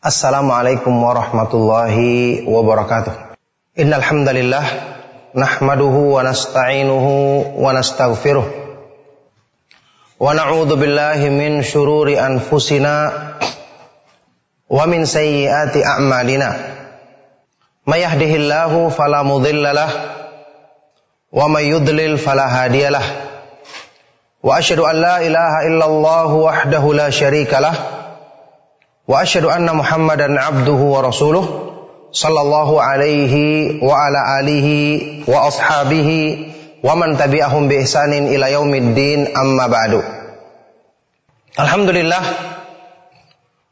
Assalamualaikum warahmatullahi wabarakatuh. Innal hamdalillah nahmaduhu wa nasta'inuhu wa nastaghfiruh wa na'udzu billahi min syururi anfusina wa min sayyiati a'malina. May yahdihillahu fala mudhillalah wa may yudlil fala hadiyalah. Wa asyhadu an la ilaha illallah wahdahu la syarikalah. Wa asyhadu anna Muhammadan abduhu wa rasuluh sallallahu alaihi wa ala alihi wa ashabihi wa man tabi'ahum bi ihsanin ila yaumiddin, amma ba'du. Alhamdulillah,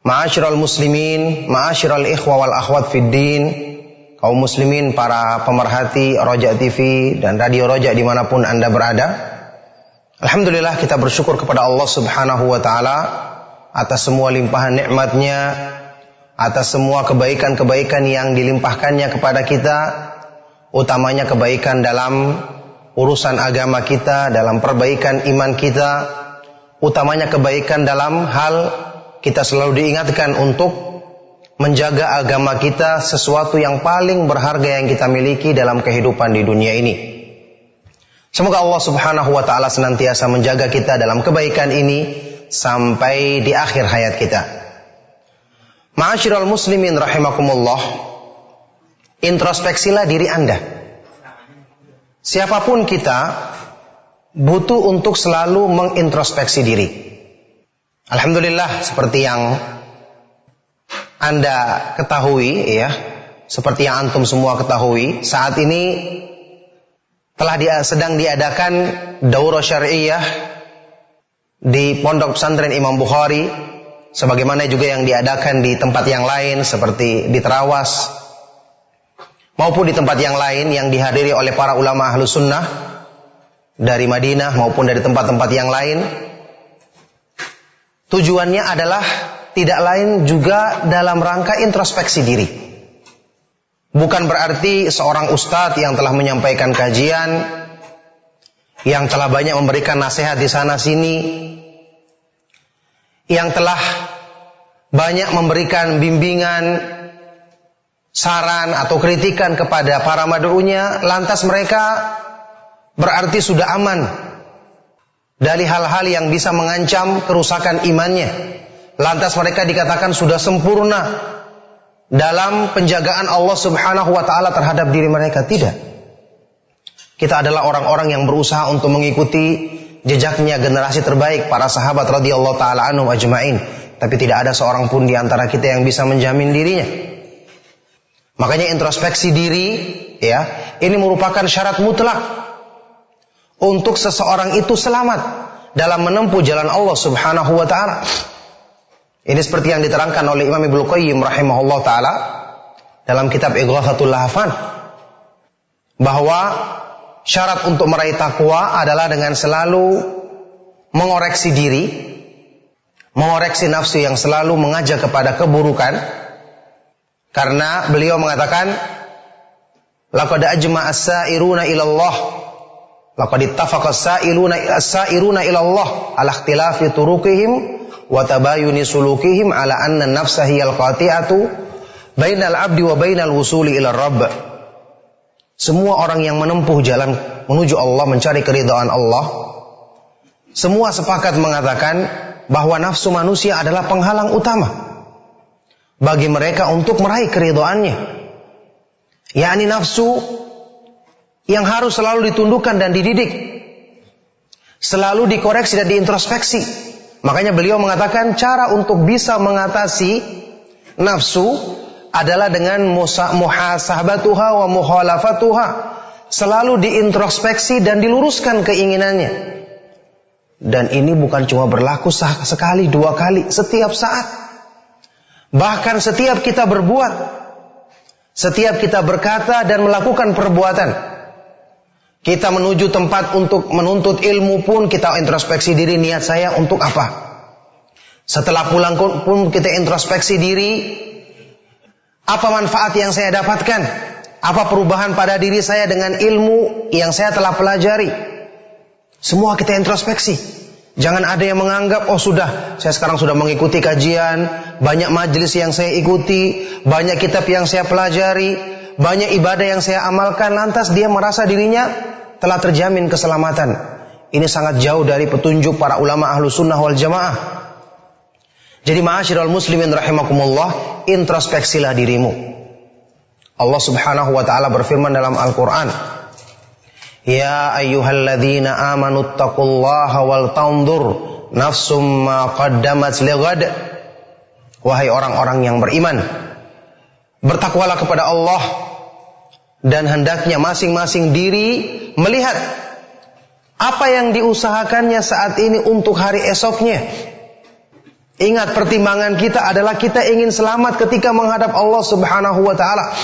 ma'asyiral muslimin, ma'asyiral ikhwa wal akhwat fid din, kaum muslimin, para pemerhati Roja TV dan Radio Roja dimanapun Anda berada. Alhamdulillah, kita bersyukur kepada Allah Subhanahu wa ta'ala atas semua limpahan nikmatnya, atas semua kebaikan-kebaikan yang dilimpahkannya kepada kita, utamanya kebaikan dalam urusan agama kita, dalam perbaikan iman kita, utamanya kebaikan dalam hal kita selalu diingatkan untuk menjaga agama kita, sesuatu yang paling berharga yang kita miliki dalam kehidupan di dunia ini. Semoga Allah Subhanahu wa ta'ala senantiasa menjaga kita dalam kebaikan ini sampai di akhir hayat kita. Ma'asyiral muslimin rahimakumullah, introspeksilah diri Anda. Siapapun kita butuh untuk selalu mengintrospeksi diri. Alhamdulillah, seperti yang Anda ketahui, ya, seperti yang antum semua ketahui, saat ini sedang diadakan daurah syariah di Pondok Pesantren Imam Bukhari, sebagaimana juga yang diadakan di tempat yang lain seperti di Terawas maupun di tempat yang lain yang dihadiri oleh para ulama Ahlus Sunnah dari Madinah maupun dari tempat-tempat yang lain. Tujuannya adalah tidak lain juga dalam rangka introspeksi diri. Bukan berarti seorang ustadz yang telah menyampaikan kajian, yang telah banyak memberikan nasihat di sana sini, yang telah banyak memberikan bimbingan, saran atau kritikan kepada para mad'unya, lantas mereka berarti sudah aman dari hal-hal yang bisa mengancam kerusakan imannya. Lantas mereka dikatakan sudah sempurna dalam penjagaan Allah Subhanahu wa ta'ala terhadap diri mereka. Tidak. Kita adalah orang-orang yang berusaha untuk mengikuti jejaknya generasi terbaik, para sahabat radhiyallahu ta'ala anhum ajma'in. Tapi tidak ada seorang pun di antara kita yang bisa menjamin dirinya. Makanya introspeksi diri, ya, ini merupakan syarat mutlak untuk seseorang itu selamat dalam menempuh jalan Allah Subhanahu wa ta'ala. Ini seperti yang diterangkan oleh Imam Ibnu Qayyim rahimahullah ta'ala dalam kitab Ighathatul Lahfan, bahwa syarat untuk meraih takwa adalah dengan selalu mengoreksi diri, mengoreksi nafsu yang selalu mengajak kepada keburukan. Karena beliau mengatakan, laqad ajma'a as-sa'iruna ila Allah, laqad ittafaqa as-sa'iruna ila Allah ala ikhtilafi turuqihim wa tabayuni sulukihim ala anna an-nafsa hiyal qati'atu bainal 'abdi wa bainal wusuli ila Rabb. Semua orang yang menempuh jalan menuju Allah, mencari keridhaan Allah, semua sepakat mengatakan bahwa nafsu manusia adalah penghalang utama bagi mereka untuk meraih keridhaannya. Yakni nafsu yang harus selalu ditundukkan dan dididik, selalu dikoreksi dan diintrospeksi. Makanya beliau mengatakan cara untuk bisa mengatasi nafsu adalah dengan muhasabatuha wa mukhalafatuha, selalu diintrospeksi dan diluruskan keinginannya. Dan ini bukan cuma berlaku sekali, dua kali, setiap saat. Bahkan setiap kita berbuat, setiap kita berkata dan melakukan perbuatan, kita menuju tempat untuk menuntut ilmu pun kita introspeksi diri, niat saya untuk apa. Setelah pulang pun kita introspeksi diri, apa manfaat yang saya dapatkan? Apa perubahan pada diri saya dengan ilmu yang saya telah pelajari? Semua kita introspeksi. Jangan ada yang menganggap, oh sudah, saya sekarang sudah mengikuti kajian, banyak majelis yang saya ikuti, banyak kitab yang saya pelajari, banyak ibadah yang saya amalkan, lantas dia merasa dirinya telah terjamin keselamatan. Ini sangat jauh dari petunjuk para ulama ahlu sunnah wal jamaah. Jadi ma'asyiral muslimin rahimakumullah, introspeksilah dirimu. Allah subhanahu wa ta'ala berfirman dalam Al-Quran, Ya ayyuhalladzina amanu taqullaha wal tandur nafsum ma qaddamat lighad. Wahai orang-orang yang beriman, bertakwalah kepada Allah, dan hendaknya masing-masing diri melihat apa yang diusahakannya saat ini untuk hari esoknya. Ingat, pertimbangan kita adalah kita ingin selamat ketika menghadap Allah subhanahu wa ta'ala.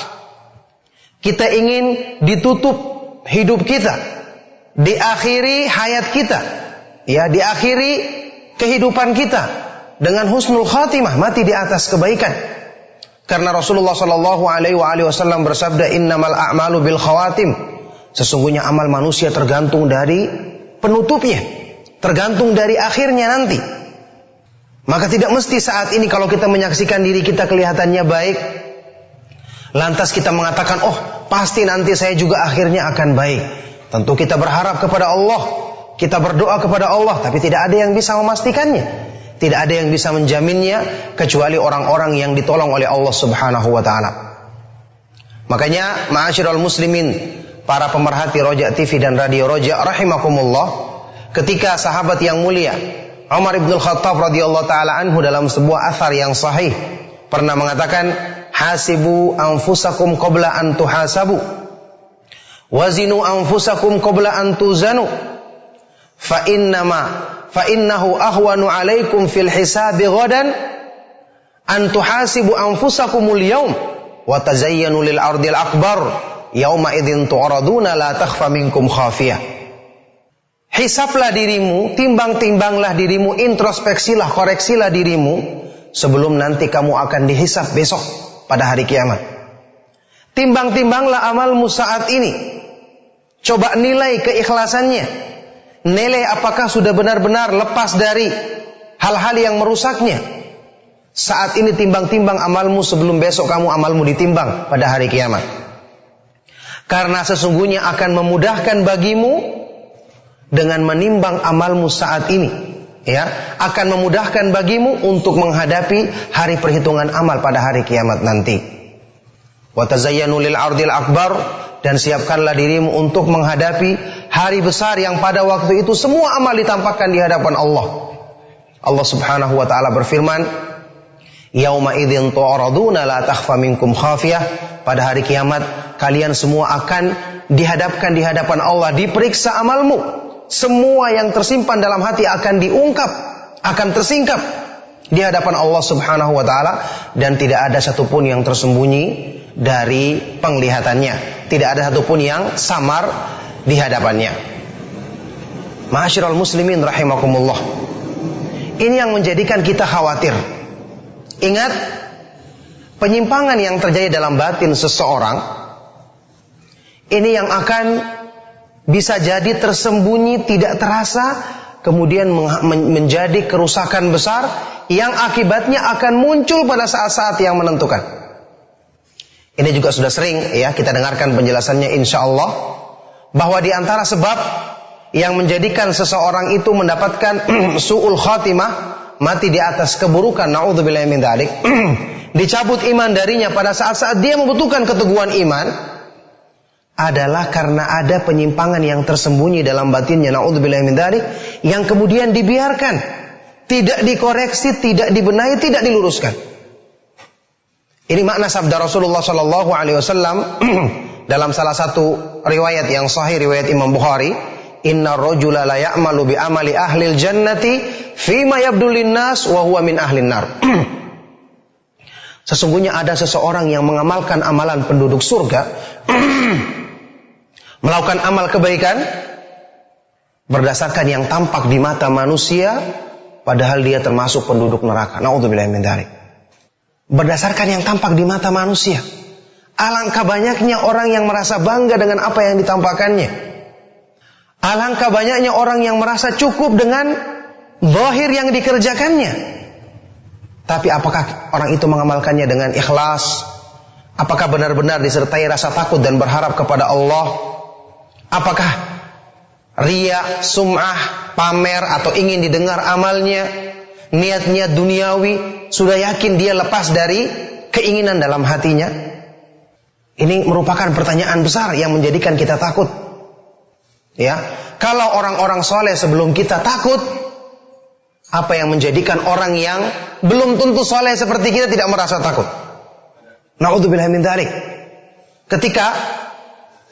Kita ingin ditutup hidup kita, diakhiri hayat kita, ya, diakhiri kehidupan kita dengan husnul khatimah, mati di atas kebaikan. Karena Rasulullah sallallahu alaihi wasallam bersabda, innamal a'malu bil khawatim. Sesungguhnya amal manusia tergantung dari penutupnya, tergantung dari akhirnya nanti. Maka tidak mesti saat ini kalau kita menyaksikan diri kita kelihatannya baik, lantas kita mengatakan, oh pasti nanti saya juga akhirnya akan baik. Tentu kita berharap kepada Allah, kita berdoa kepada Allah, tapi tidak ada yang bisa memastikannya, tidak ada yang bisa menjaminnya kecuali orang-orang yang ditolong oleh Allah subhanahu wa ta'ala. Makanya ma'asyiral muslimin, para pemerhati Roja TV dan Radio Roja rahimakumullah, ketika sahabat yang mulia Umar ibn Khattab radhiyallahu ta'ala anhu dalam sebuah athar yang sahih pernah mengatakan, hasibu anfusakum qabla an tuhasabu, wazinu anfusakum qabla an tuzanu, fa innahu ahwanu alaikum fil hisabi ghadan an tuhasibu anfusakumul yawm wa tazayyanu lil ardil akbar yauma idzin tu'raduna la takhfa minkum khafiyah. Hisablah dirimu, timbang-timbanglah dirimu, introspeksilah, koreksilah dirimu sebelum nanti kamu akan dihisab besok pada hari kiamat. Timbang-timbanglah amalmu saat ini. Coba nilai keikhlasannya. Nilai apakah sudah benar-benar lepas dari hal-hal yang merusaknya. Saat ini timbang-timbang amalmu sebelum besok kamu amalmu ditimbang pada hari kiamat. Karena sesungguhnya akan memudahkan bagimu dengan menimbang amalmu saat ini, ya, akan memudahkan bagimu untuk menghadapi hari perhitungan amal pada hari kiamat nanti. Wa tazayyanu lil ardil akbar, dan siapkanlah dirimu untuk menghadapi hari besar yang pada waktu itu semua amal ditampakkan di hadapan Allah. Allah Subhanahu wa taala berfirman, yauma idzin tu'raduna la takhfa minkum khafiyah. Pada hari kiamat kalian semua akan dihadapkan di hadapan Allah, diperiksa amalmu. Semua yang tersimpan dalam hati akan diungkap, akan tersingkap di hadapan Allah Subhanahu wa ta'ala, dan tidak ada satupun yang tersembunyi dari penglihatannya, tidak ada satupun yang samar di hadapannya. Ma'asyiral muslimin rahimakumullah, ini yang menjadikan kita khawatir. Ingat, penyimpangan yang terjadi dalam batin seseorang ini yang akan bisa jadi tersembunyi, tidak terasa, kemudian menjadi kerusakan besar yang akibatnya akan muncul pada saat-saat yang menentukan. Ini juga sudah sering ya kita dengarkan penjelasannya insyaallah, bahwa di antara sebab yang menjadikan seseorang itu mendapatkan su'ul khatimah, mati di atas keburukan, naudzubillahi min dzalik, dicabut iman darinya pada saat-saat dia membutuhkan keteguhan iman, adalah karena ada penyimpangan yang tersembunyi dalam batinnya, naudzubillahi min dzalik, yang kemudian dibiarkan, tidak dikoreksi, tidak dibenahi, tidak diluruskan. Ini makna sabda Rasulullah sallallahu alaihi wasallam dalam salah satu riwayat yang sahih, riwayat Imam Bukhari, innar rajula la ya'malu bi amali ahlil jannati fima yabdu linnas wa huwa min ahlin nar. Sesungguhnya ada seseorang yang mengamalkan amalan penduduk surga, melakukan amal kebaikan berdasarkan yang tampak di mata manusia, padahal dia termasuk penduduk neraka. Naudzubillahi min dzalik. Berdasarkan yang tampak di mata manusia. Alangkah banyaknya orang yang merasa bangga dengan apa yang ditampakkannya. Alangkah banyaknya orang yang merasa cukup dengan zahir yang dikerjakannya. Tapi apakah orang itu mengamalkannya dengan ikhlas? Apakah benar-benar disertai rasa takut dan berharap kepada Allah? Apakah riya, sum'ah, pamer atau ingin didengar amalnya? Niatnya duniawi, sudah yakin dia lepas dari keinginan dalam hatinya? Ini merupakan pertanyaan besar yang menjadikan kita takut. Ya, kalau orang-orang soleh sebelum kita takut, apa yang menjadikan orang yang belum tentu soleh seperti kita tidak merasa takut? Na'udzubillah min dzalik. Ketika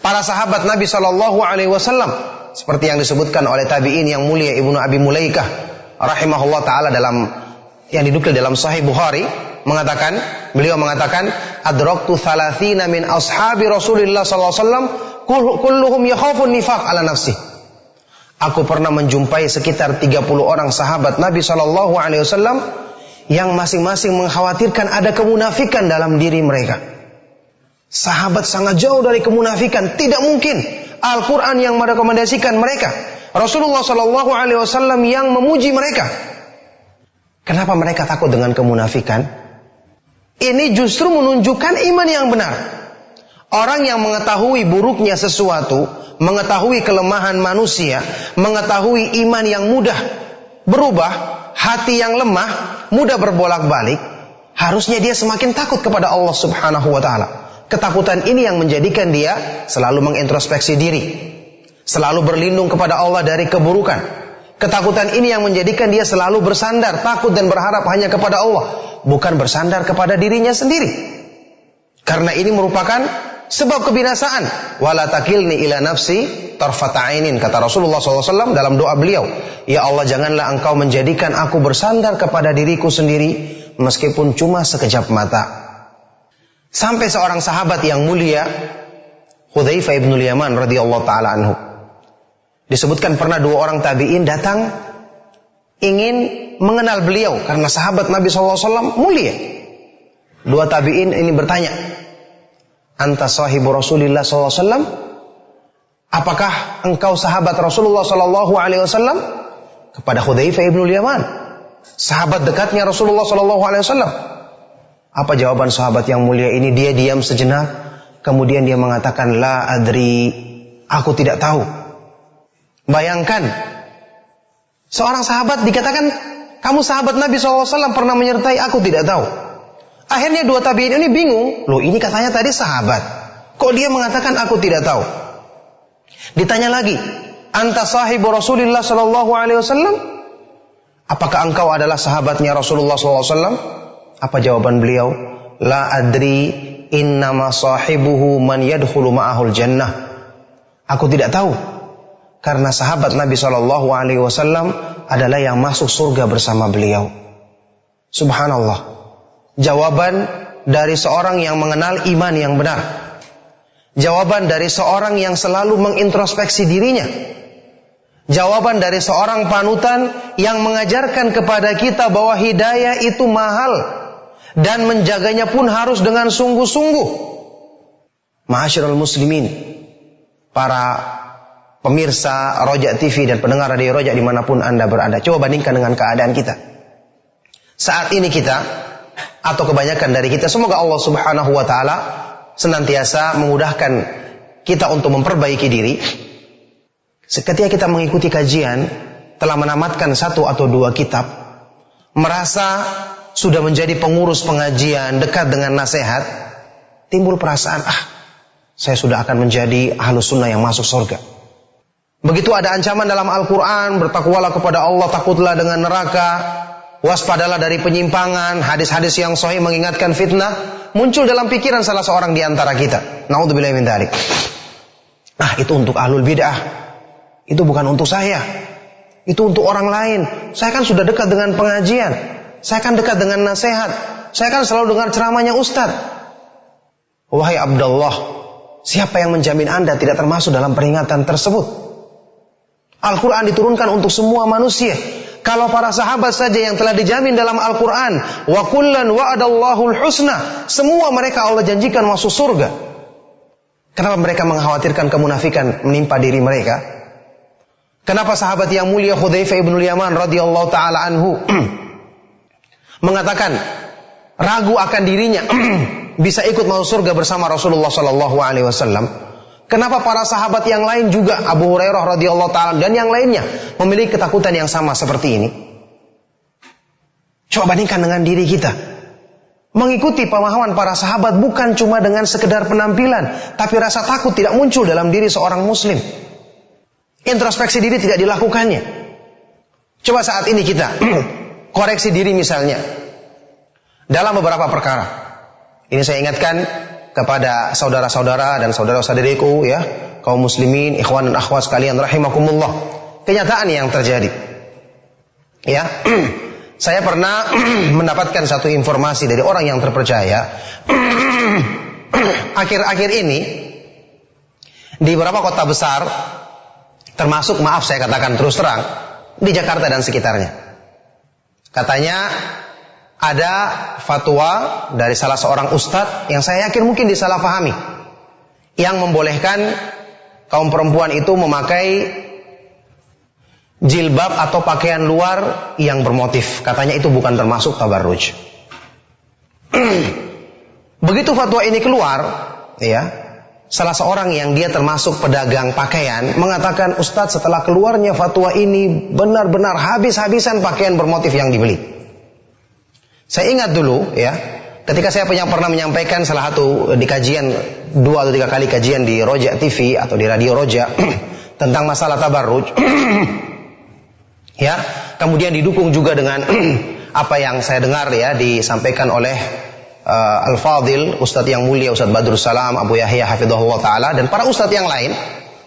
para sahabat Nabi SAW, seperti yang disebutkan oleh tabi'in yang mulia Ibnu Abi Mulaikah rahimahullah taala dalam yang dinukil dalam Sahih Bukhari, beliau mengatakan, adraktu 30 min ashabi Rasulillah sallallahu alaihi wasallam kulluhum yakhafun nifaq ala nafsi. Aku pernah menjumpai sekitar 30 orang sahabat Nabi sallallahu alaihi wasallam yang masing-masing mengkhawatirkan ada kemunafikan dalam diri mereka. Sahabat sangat jauh dari kemunafikan, tidak mungkin. Al-Quran yang merekomendasikan mereka, Rasulullah sallallahu alaihi wasallam yang memuji mereka. Kenapa mereka takut dengan kemunafikan? Ini justru menunjukkan iman yang benar. Orang yang mengetahui buruknya sesuatu, mengetahui kelemahan manusia, mengetahui iman yang mudah berubah, hati yang lemah, mudah berbolak-balik, harusnya dia semakin takut kepada Allah Subhanahu wa taala. Ketakutan ini yang menjadikan dia selalu mengintrospeksi diri, selalu berlindung kepada Allah dari keburukan. Ketakutan ini yang menjadikan dia selalu bersandar, takut dan berharap hanya kepada Allah, bukan bersandar kepada dirinya sendiri. Karena ini merupakan sebab kebinasaan. Wala takilni ila nafsi tarfata ainin, kata Rasulullah SAW dalam doa beliau, ya Allah, janganlah engkau menjadikan aku bersandar kepada diriku sendiri meskipun cuma sekejap mata. Sampai seorang sahabat yang mulia, Hudzaifah ibn Yaman radhiyallahu taala anhu, disebutkan pernah 2 orang tabi'in datang ingin mengenal beliau karena sahabat Nabi SAW mulia. 2 tabi'in ini bertanya, anta sahibu Rasulillah SAW? Apakah engkau sahabat Rasulullah SAW? Kepada Hudzaifah ibn Yaman, sahabat dekatnya Rasulullah SAW. Apa jawaban sahabat yang mulia ini? Dia diam sejenak, kemudian dia mengatakan, la adri, aku tidak tahu. Bayangkan, seorang sahabat dikatakan, kamu sahabat Nabi SAW pernah menyertai, aku tidak tahu. Akhirnya 2 tabi'in ini bingung, loh ini katanya tadi sahabat, kok dia mengatakan aku tidak tahu? Ditanya lagi, anta sahibu Rasulillah SAW? Apakah engkau adalah sahabatnya Rasulullah SAW? Apa jawaban beliau? La adri, innama sahibuhu man yadkhulu ma'ahul jannah. Aku tidak tahu, karena sahabat Nabi SAW adalah yang masuk surga bersama beliau. Subhanallah. Jawaban dari seorang yang mengenal iman yang benar. Jawaban dari seorang yang selalu mengintrospeksi dirinya. Jawaban dari seorang panutan yang mengajarkan kepada kita bahwa hidayah itu mahal dan menjaganya pun harus dengan sungguh-sungguh. Ma'asyiral muslimin, para pemirsa Roja TV dan pendengar radio Roja dimanapun Anda berada, coba bandingkan dengan keadaan kita. Saat ini kita, atau kebanyakan dari kita, semoga Allah Subhanahu wa taala senantiasa memudahkan kita untuk memperbaiki diri. Ketika kita mengikuti kajian, telah menamatkan 1 atau 2 kitab, merasa sudah menjadi pengurus pengajian, dekat dengan nasihat, timbul perasaan, saya sudah akan menjadi ahlus sunnah yang masuk surga. Begitu ada ancaman dalam Al-Quran, bertakwalah kepada Allah, takutlah dengan neraka, waspadalah dari penyimpangan, hadis-hadis yang sahih mengingatkan fitnah, muncul dalam pikiran salah seorang di antara kita. Na'udzubillahi min dzalik. Itu untuk ahlul bid'ah. Itu bukan untuk saya. Itu untuk orang lain. Saya kan sudah dekat dengan pengajian. Saya kan dekat dengan nasihat. Saya kan selalu dengar ceramahnya Ustadz. Wahai Abdullah, siapa yang menjamin Anda tidak termasuk dalam peringatan tersebut? Al-Quran diturunkan untuk semua manusia. Kalau para sahabat saja yang telah dijamin dalam Al-Quran, wa kullan wa'adallahul husna, semua mereka Allah janjikan masuk surga. Kenapa mereka mengkhawatirkan kemunafikan menimpa diri mereka? Kenapa sahabat yang mulia Hudzaifah ibn Yaman radhiyallahu taala anhu mengatakan ragu akan dirinya bisa ikut masuk surga bersama Rasulullah sallallahu alaihi wasallam? Kenapa para sahabat yang lain juga, Abu Hurairah radhiyallahu taala dan yang lainnya, memiliki ketakutan yang sama seperti ini? Coba bandingkan dengan diri kita. Mengikuti pemahaman para sahabat bukan cuma dengan sekedar penampilan, tapi rasa takut tidak muncul dalam diri seorang muslim. Introspeksi diri tidak dilakukannya. Coba saat ini kita koreksi diri misalnya dalam beberapa perkara. Ini saya ingatkan kepada saudara-saudara dan saudara-saudariku ya, kaum muslimin, ikhwan dan akhwat sekalian rahimakumullah. Kenyataan yang terjadi. Ya. Saya pernah mendapatkan satu informasi dari orang yang terpercaya. Akhir-akhir ini di beberapa kota besar, termasuk maaf saya katakan terus terang, di Jakarta dan sekitarnya. Katanya ada fatwa dari salah seorang ustadz yang saya yakin mungkin disalahpahami, yang membolehkan kaum perempuan itu memakai jilbab atau pakaian luar yang bermotif. Katanya itu bukan termasuk tabarruj. Begitu fatwa ini keluar, ya, salah seorang yang dia termasuk pedagang pakaian mengatakan, Ustadz, setelah keluarnya fatwa ini benar-benar habis-habisan pakaian bermotif yang dibeli. Saya ingat dulu ya, ketika saya pernah menyampaikan salah satu di kajian 2 atau 3 kali kajian di Roja TV atau di Radio Roja tentang masalah tabarruj. Ya, kemudian didukung juga dengan apa yang saya dengar ya disampaikan oleh Al-Fadil, Ustadz yang mulia Ustadz Badrus Salam, Abu Yahya hafizahullah taala, dan para ustadz yang lain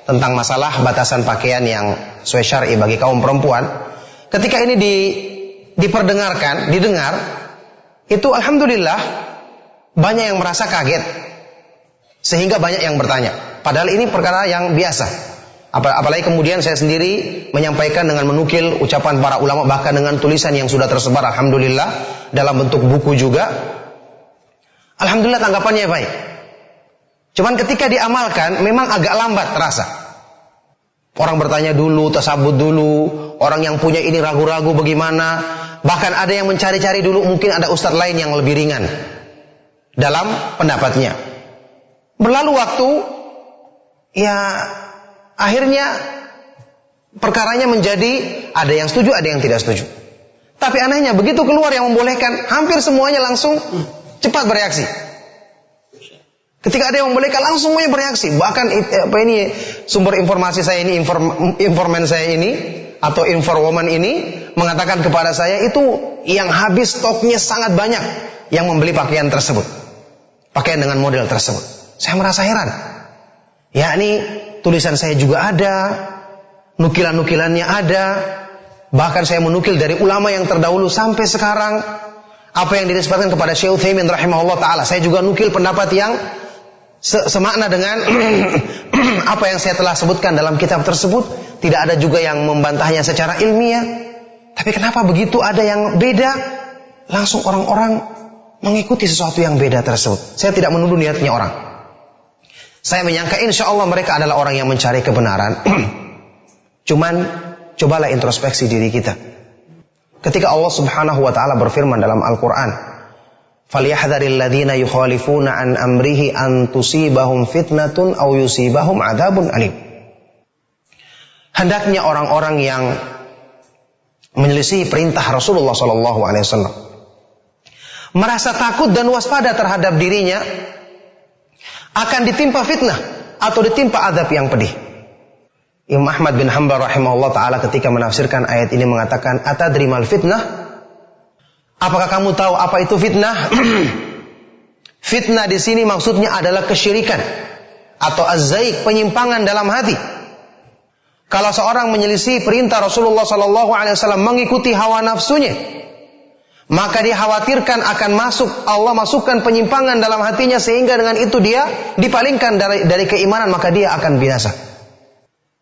tentang masalah batasan pakaian yang sesuai syar'i bagi kaum perempuan. Ketika ini didengar, itu alhamdulillah banyak yang merasa kaget, sehingga banyak yang bertanya. Padahal ini perkara yang biasa. Apalagi kemudian saya sendiri menyampaikan dengan menukil ucapan para ulama, bahkan dengan tulisan yang sudah tersebar alhamdulillah dalam bentuk buku juga. Alhamdulillah tanggapannya baik. Cuman ketika diamalkan memang agak lambat terasa. Orang bertanya dulu, tersabut dulu, orang yang punya ini ragu-ragu bagaimana. Bahkan ada yang mencari-cari dulu, mungkin ada ustadz lain yang lebih ringan dalam pendapatnya. Berlalu waktu, ya akhirnya perkaranya menjadi ada yang setuju, ada yang tidak setuju. Tapi anehnya begitu keluar yang membolehkan, hampir semuanya langsung cepat bereaksi. Ketika ada yang membolehkan, langsung semuanya bereaksi. Bahkan sumber informasi saya ini, informan saya ini atau inforwoman ini mengatakan kepada saya itu yang habis stoknya sangat banyak yang membeli pakaian tersebut, pakaian dengan model tersebut. Saya merasa heran. Yakni tulisan saya juga ada, nukilan-nukilannya ada, bahkan saya menukil dari ulama yang terdahulu sampai sekarang. Apa yang dinisbatkan kepada Syekh Utsaimin rahimahullah taala, saya juga nukil pendapat yang semakna dengan apa yang saya telah sebutkan dalam kitab tersebut. Tidak ada juga yang membantahnya secara ilmiah. Tapi kenapa begitu ada yang beda, langsung orang-orang mengikuti sesuatu yang beda tersebut? Saya tidak menuduh niatnya orang. Saya menyangka insya Allah mereka adalah orang yang mencari kebenaran. Cuman cobalah introspeksi diri kita. Ketika Allah Subhanahu wa taala berfirman dalam Al-Qur'an, "Falyahdharil ladzina yukhalifuna an amrihi an tusibahum fitnatun aw yusibahum adzabun alim." Hendaknya orang-orang yang menyelisih perintah Rasulullah sallallahu alaihi wasallam merasa takut dan waspada terhadap dirinya akan ditimpa fitnah atau ditimpa azab yang pedih. Imam Ahmad bin Hanbal rahimahullah ta'ala ketika menafsirkan ayat ini mengatakan, atadri mal fitnah? Apakah kamu tahu apa itu fitnah? Fitnah di sini maksudnya adalah kesyirikan atau az-zaik, penyimpangan dalam hati. Kalau seorang menyelisih perintah Rasulullah sallallahu alaihi wasallam, mengikuti hawa nafsunya, maka dia khawatirkan akan Allah masukkan penyimpangan dalam hatinya, sehingga dengan itu dia dipalingkan dari keimanan, maka dia akan binasa.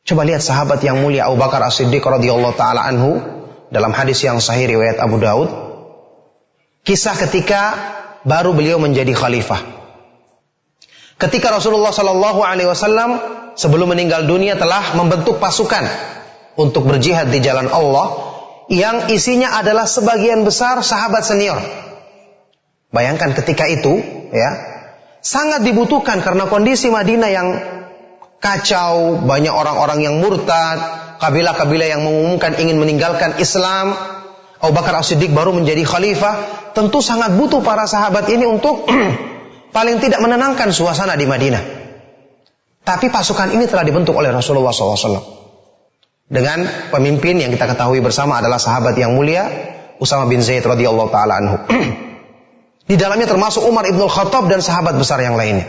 Coba lihat sahabat yang mulia Abu Bakar As-Siddiq radhiyallahu taala anhu dalam hadis yang sahih riwayat Abu Daud. Kisah ketika baru beliau menjadi khalifah. Ketika Rasulullah sallallahu alaihi wasallam sebelum meninggal dunia telah membentuk pasukan untuk berjihad di jalan Allah yang isinya adalah sebagian besar sahabat senior. Bayangkan ketika itu, ya, sangat dibutuhkan karena kondisi Madinah yang kacau, banyak orang-orang yang murtad, kabilah-kabilah yang mengumumkan ingin meninggalkan Islam. Abu Bakar As-Siddiq baru menjadi khalifah, tentu sangat butuh para sahabat ini untuk paling tidak menenangkan suasana di Madinah. Tapi pasukan ini telah dibentuk oleh Rasulullah SAW. Dengan pemimpin yang kita ketahui bersama adalah sahabat yang mulia Usama bin Zaid radhiyallahu taala anhu. Di dalamnya termasuk Umar ibn Khattab dan sahabat besar yang lainnya.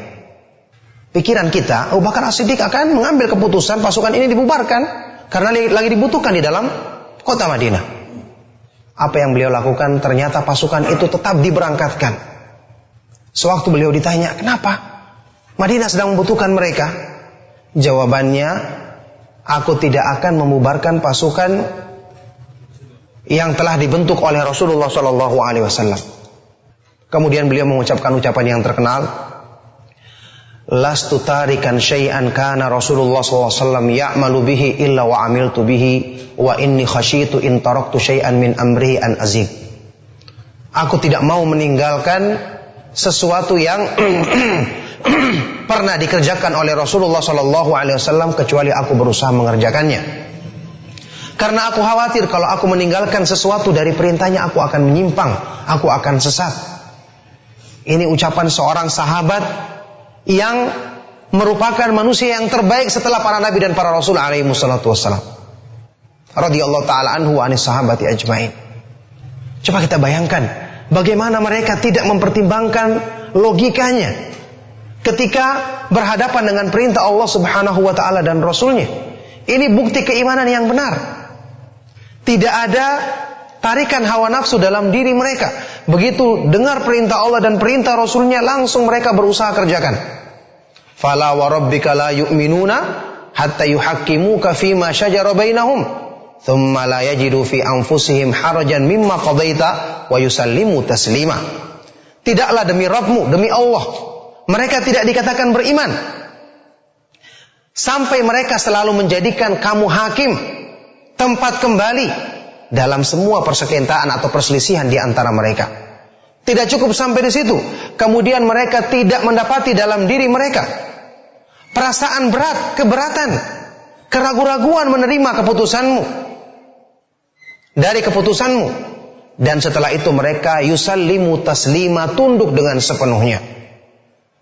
Pikiran kita, Abu Bakar As-Siddiq akan mengambil keputusan pasukan ini dibubarkan karena lagi dibutuhkan di dalam kota Madinah. Apa yang beliau lakukan? Ternyata pasukan itu tetap diberangkatkan. Sewaktu beliau ditanya, kenapa? Madinah sedang membutuhkan mereka. Jawabannya, aku tidak akan membubarkan pasukan yang telah dibentuk oleh Rasulullah SAW. Kemudian beliau mengucapkan ucapan yang terkenal, lastu tarikan syai'an kana Rasulullah SAW ya'malu bihi illa wa amiltu bihi wa inni khasyitu in taraktu syai'an min amri an azig. Aku tidak mau meninggalkan sesuatu yang pernah dikerjakan oleh Rasulullah SAW kecuali aku berusaha mengerjakannya. Karena aku khawatir kalau aku meninggalkan sesuatu dari perintahnya aku akan menyimpang, aku akan sesat. Ini ucapan seorang sahabat yang merupakan manusia yang terbaik setelah para nabi dan para rasul alaihi wassalatu wassalam. Radhiyallahu taala anhu wa anis sahabati ajmain. Coba kita bayangkan bagaimana mereka tidak mempertimbangkan logikanya ketika berhadapan dengan perintah Allah Subhanahu wa taala dan rasulnya. Ini bukti keimanan yang benar. Tidak ada tarikan hawa nafsu dalam diri mereka. Begitu dengar perintah Allah dan perintah rasulnya, langsung mereka berusaha kerjakan. Fala wa rabbika la yu'minuna hatta yuhaqqimuka fima shajara bainahum thumma la yajidu fi anfusihim harajan mimma qadaita wa yusallimu taslima. Tidaklah demi Rabbmu, demi Allah, mereka tidak dikatakan beriman sampai mereka selalu menjadikan kamu hakim, tempat kembali dalam semua persengketaan atau perselisihan di antara mereka. Tidak cukup sampai di situ, kemudian mereka tidak mendapati dalam diri mereka perasaan berat, keberatan, keraguan-raguan menerima keputusanmu, dari keputusanmu. Dan setelah itu mereka yusallimu taslima, tunduk dengan sepenuhnya.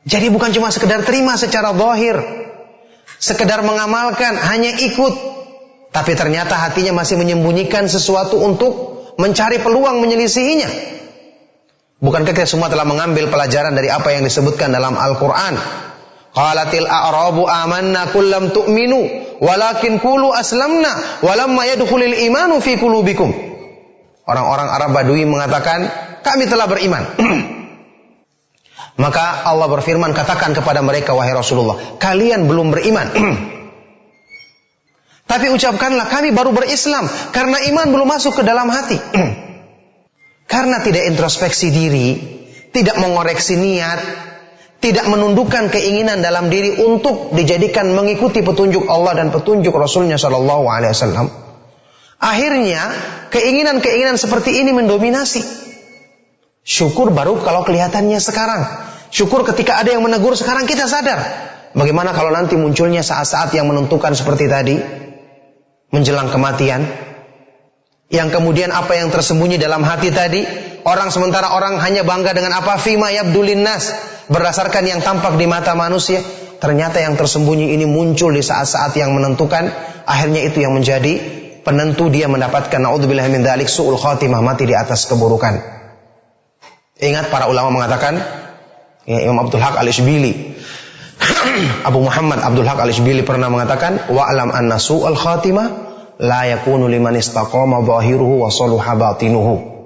Jadi bukan cuma sekedar terima secara zahir, sekedar mengamalkan, hanya ikut, tapi ternyata hatinya masih menyembunyikan sesuatu untuk mencari peluang menyelisihinya. Bukankah kita semua telah mengambil pelajaran dari apa yang disebutkan dalam Al-Quran? Qalatil a'rabu amanna kullam tu'minu walakin qulu aslamna walamma yadkhulul imanu fi qulubikum. Orang-orang Arab Badui mengatakan, kami telah beriman. Maka Allah berfirman, katakan kepada mereka, wahai Rasulullah, kalian belum beriman. Tapi ucapkanlah, kami baru berislam, karena iman belum masuk ke dalam hati. Karena tidak introspeksi diri, tidak mengoreksi niat, tidak menundukkan keinginan dalam diri untuk dijadikan mengikuti petunjuk Allah dan petunjuk Rasulnya SAW. Akhirnya keinginan-keinginan seperti ini mendominasi. Syukur baru kalau kelihatannya sekarang. Syukur ketika ada yang menegur sekarang kita sadar. Bagaimana kalau nanti munculnya saat-saat yang menentukan seperti tadi, menjelang kematian, yang kemudian apa yang tersembunyi dalam hati tadi, sementara orang hanya bangga dengan apa? Fima yabdulin nas, berdasarkan yang tampak di mata manusia. Ternyata yang tersembunyi ini muncul di saat-saat yang menentukan. Akhirnya itu yang menjadi penentu dia mendapatkan, naudzubillah min dzalik, su'ul khatimah, mati di atas keburukan. Ingat para ulama mengatakan, ya, Imam Abdul Haq Al-Ishbili, Abu Muhammad Abdul Haq Al-Ishbili pernah mengatakan, wa'lam anna su'ul khatimah la yakunu liman istaqama zahiruhu wa saluha batinuhu.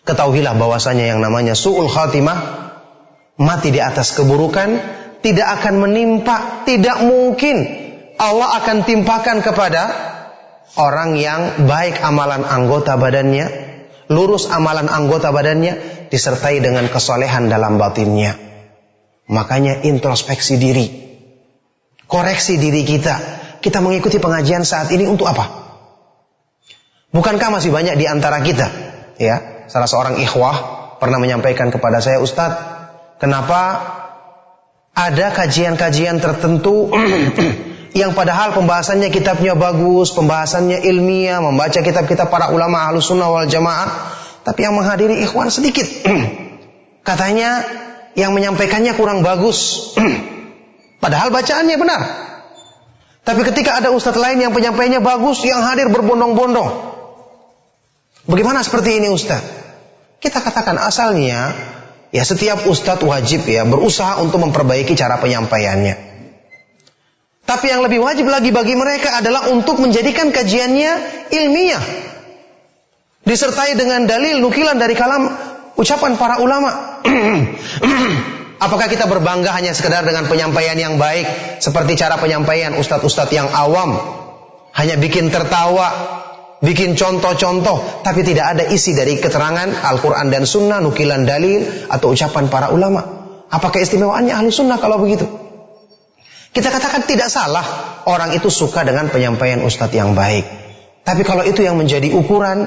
Ketahuilah bahwasanya yang namanya su'ul khatimah, mati di atas keburukan, tidak akan menimpa, tidak mungkin Allah akan timpakan kepada orang yang baik amalan anggota badannya, lurus amalan anggota badannya, disertai dengan kesolehan dalam batinnya. Makanya introspeksi diri, koreksi diri kita. Kita mengikuti pengajian saat ini untuk apa? Bukankah masih banyak di antara kita, ya? Salah seorang ikhwah pernah menyampaikan kepada saya, Ustadz, kenapa ada kajian-kajian tertentu yang padahal pembahasannya kitabnya bagus, pembahasannya ilmiah, membaca kitab-kitab para ulama Ahlus Sunnah wal Jamaah, tapi yang menghadiri ikhwan sedikit. Katanya yang menyampaikannya kurang bagus. Padahal bacaannya benar. Tapi ketika ada ustadz lain yang penyampaiannya bagus, yang hadir berbondong-bondong. Bagaimana seperti ini ustadz? Kita katakan asalnya, ya setiap ustadz wajib ya berusaha untuk memperbaiki cara penyampaiannya. Tapi yang lebih wajib lagi bagi mereka adalah untuk menjadikan kajiannya ilmiah. Disertai dengan dalil nukilan dari kalam ucapan para ulama. Apakah kita berbangga hanya sekedar dengan penyampaian yang baik, seperti cara penyampaian ustadz-ustadz yang awam, hanya bikin tertawa, bikin contoh-contoh, tapi tidak ada isi dari keterangan Al-Quran dan Sunnah, nukilan dalil atau ucapan para ulama? Apakah keistimewaannya ahli sunnah kalau begitu? Kita katakan tidak salah orang itu suka dengan penyampaian ustadz yang baik. Tapi kalau itu yang menjadi ukuran,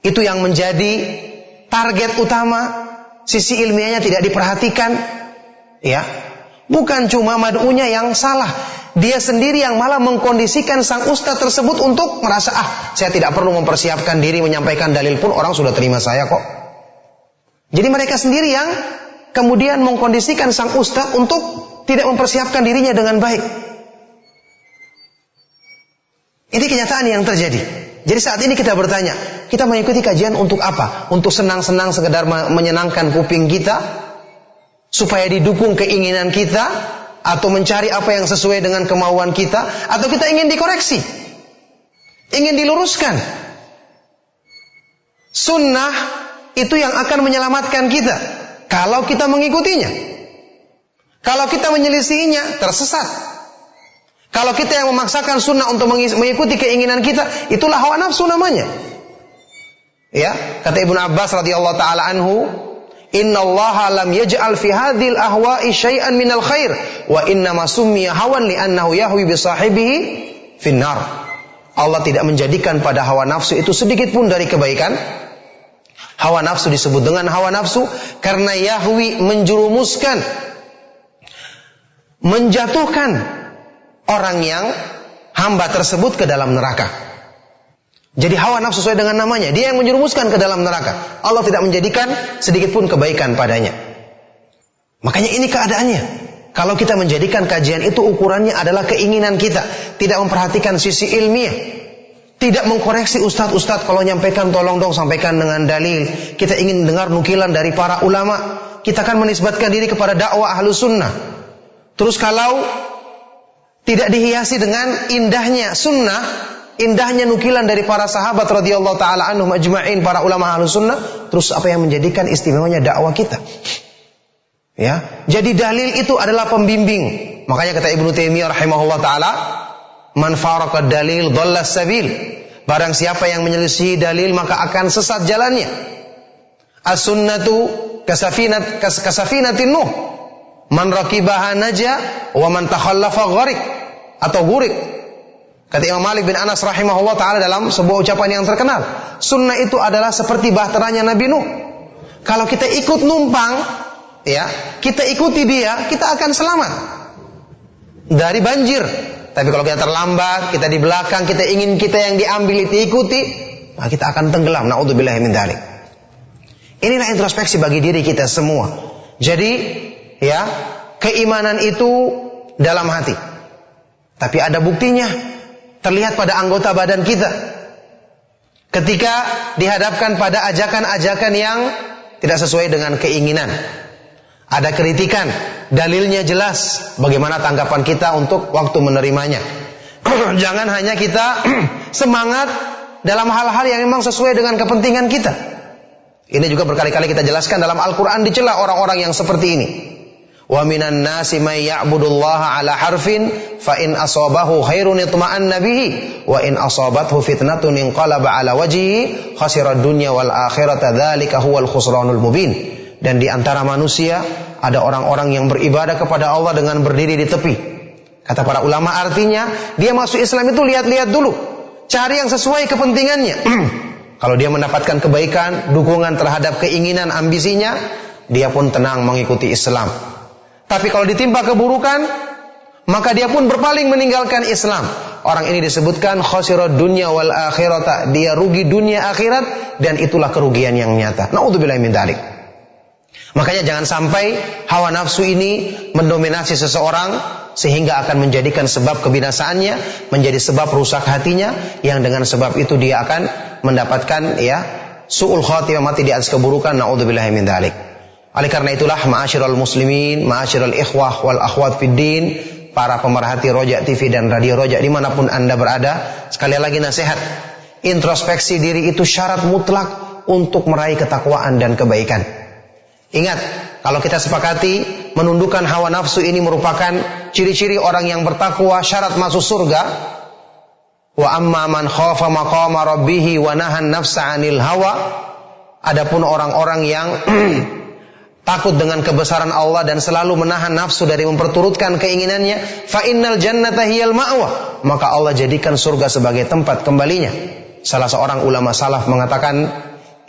itu yang menjadi target utama, sisi ilmiahnya tidak diperhatikan, ya, bukan cuma mad'unya yang salah, dia sendiri yang malah mengkondisikan sang ustadz tersebut untuk merasa, saya tidak perlu mempersiapkan diri menyampaikan dalil pun orang sudah terima saya kok. Jadi mereka sendiri yang kemudian mengkondisikan sang ustadz untuk tidak mempersiapkan dirinya dengan baik. Ini kenyataan yang terjadi. Jadi saat ini kita bertanya, kita mengikuti kajian untuk apa? Untuk senang-senang sekedar menyenangkan kuping kita? Supaya didukung keinginan kita? Atau mencari apa yang sesuai dengan kemauan kita? Atau kita ingin dikoreksi? Ingin diluruskan? Sunnah itu yang akan menyelamatkan kita kalau kita mengikutinya. Kalau kita menyelisihinya, tersesat. Kalau kita yang memaksakan sunnah untuk mengikuti keinginan kita, itulah hawa nafsu namanya. Ya, kata Ibnu Abbas radhiyallahu taala anhu, "Innallaha lam yaj'al fi hadhil ahwa'i syai'an minal khair, wa inna ma summiya hawan li'annahu yahwi bi sahibihi finnar." Allah tidak menjadikan pada hawa nafsu itu sedikit pun dari kebaikan. Hawa nafsu disebut dengan hawa nafsu karena yahwi menjerumuskan, menjatuhkan orang yang hamba tersebut ke dalam neraka. Jadi hawa nafsu sesuai dengan namanya, dia yang menjerumuskan ke dalam neraka. Allah tidak menjadikan sedikit pun kebaikan padanya. Makanya ini keadaannya. Kalau kita menjadikan kajian itu ukurannya adalah keinginan kita, tidak memperhatikan sisi ilmiah, tidak mengkoreksi ustadz-ustadz kalau nyampaikan tolong dong sampaikan dengan dalil. Kita ingin dengar nukilan dari para ulama, kita akan menisbatkan diri kepada dakwah Ahlus Sunnah. Terus kalau tidak dihiasi dengan indahnya sunnah, indahnya nukilan dari para sahabat radhiyallahu taala anhum ajma'in, para ulama Ahlus Sunnah, terus apa yang menjadikan istimewanya dakwah kita? Ya, jadi dalil itu adalah pembimbing. Makanya kata Ibnu Taimiyah rahimahullah taala, "Man faraka dalil dhalla sabil." Barang siapa yang menyelisihi dalil maka akan sesat jalannya. As-sunnatu kasafinatin Nuh. Man raqibaha naja wa man takhallafa gharik atau gurik. Kata Imam Malik bin Anas rahimahullah taala dalam sebuah ucapan yang terkenal, sunnah itu adalah seperti bahteranya Nabi Nuh. Kalau kita ikut numpang, ya, kita ikuti dia, kita akan selamat dari banjir. Tapi kalau kita terlambat, kita di belakang, kita ingin kita yang diambil diikuti, maka kita akan tenggelam. Naudzubillahi min dzalik. Inilah introspeksi bagi diri kita semua. Jadi, ya, keimanan itu dalam hati. Tapi ada buktinya, terlihat pada anggota badan kita. Ketika dihadapkan pada ajakan-ajakan yang tidak sesuai dengan keinginan. Ada kritikan, dalilnya jelas, bagaimana tanggapan kita untuk waktu menerimanya. Jangan hanya kita semangat dalam hal-hal yang memang sesuai dengan kepentingan kita. Ini juga berkali-kali kita jelaskan dalam Al-Quran, dicela orang-orang yang seperti ini. Wa minan nasi may ya'budullaha ala harfin fa in asabahu khairun itma'anna bihi wa in asabathu fitnatun inqalaba ala wajhihi khasirad dunya wal akhirata dzalika huwal khusranul mubin. Dan di antara manusia ada orang-orang yang beribadah kepada Allah dengan berdiri di tepi. Kata para ulama artinya dia masuk Islam itu lihat-lihat dulu. cari yang sesuai kepentingannya. Kalau dia mendapatkan kebaikan, dukungan terhadap keinginan, ambisinya, dia pun tenang mengikuti Islam. Tapi kalau ditimpa keburukan, maka dia pun berpaling meninggalkan Islam. Orang ini disebutkan khasirad dunya wal akhirata. Dia rugi dunia akhirat, dan itulah kerugian yang nyata. Na'udzubillahi min dzalik. Makanya jangan sampai hawa nafsu ini mendominasi seseorang sehingga akan menjadikan sebab kebinasaannya, menjadi sebab rusak hatinya, yang dengan sebab itu dia akan mendapatkan su'ul khatimah, mati di atas keburukan. Na'udzubillahi min dzalik. Oleh karena itulah ma'asyiral muslimin, ma'asyiral ikhwah wal akhwat fid din, para pemerhati Roja TV dan Radio Roja dimanapun Anda berada, sekali lagi nasihat, introspeksi diri itu syarat mutlak untuk meraih ketakwaan dan kebaikan. Ingat, kalau kita sepakati menundukkan hawa nafsu ini merupakan ciri-ciri orang yang bertakwa, syarat masuk surga. Wa amma man khafa maqama rabbih wa nahan nafsa 'anil hawa. Adapun orang-orang yang takut dengan kebesaran Allah dan selalu menahan nafsu dari memperturutkan keinginannya, fa innal jannata hiyal ma'wa, maka Allah jadikan surga sebagai tempat kembalinya. Salah seorang ulama salaf mengatakan,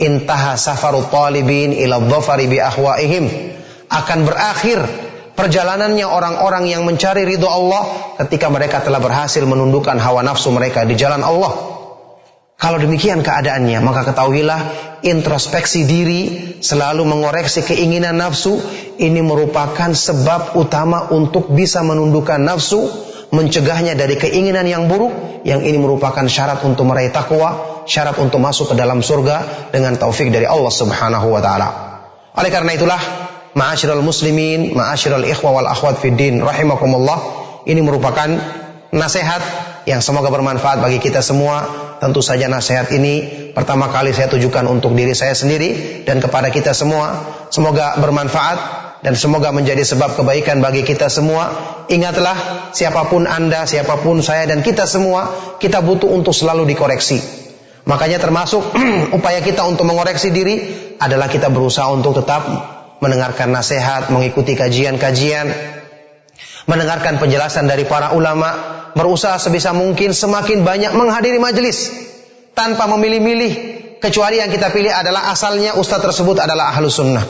intaha safarut talibin ila dhafari bi ahwaihim, akan berakhir perjalanannya orang-orang yang mencari ridho Allah ketika mereka telah berhasil menundukkan hawa nafsu mereka di jalan Allah. Kalau demikian keadaannya, maka ketahuilah introspeksi diri, selalu mengoreksi keinginan nafsu, ini merupakan sebab utama untuk bisa menundukkan nafsu, mencegahnya dari keinginan yang buruk, yang ini merupakan syarat untuk meraih takwa, syarat untuk masuk ke dalam surga dengan taufik dari Allah Subhanahu wa taala. Oleh karena itulah, ma'asyiral muslimin, ma'asyiral ikhwah wal akhwat fid din rahimakumullah, ini merupakan nasihat yang semoga bermanfaat bagi kita semua. Tentu saja nasihat ini pertama kali saya tujukan untuk diri saya sendiri dan kepada kita semua. Semoga bermanfaat dan semoga menjadi sebab kebaikan bagi kita semua. Ingatlah, siapapun Anda, siapapun saya dan kita semua, kita butuh untuk selalu dikoreksi. Makanya termasuk upaya kita untuk mengoreksi diri adalah kita berusaha untuk tetap mendengarkan nasihat, mengikuti kajian-kajian, mendengarkan penjelasan dari para ulama, berusaha sebisa mungkin semakin banyak menghadiri majelis tanpa memilih-milih, kecuali yang kita pilih adalah asalnya ustaz tersebut adalah ahlus sunnah.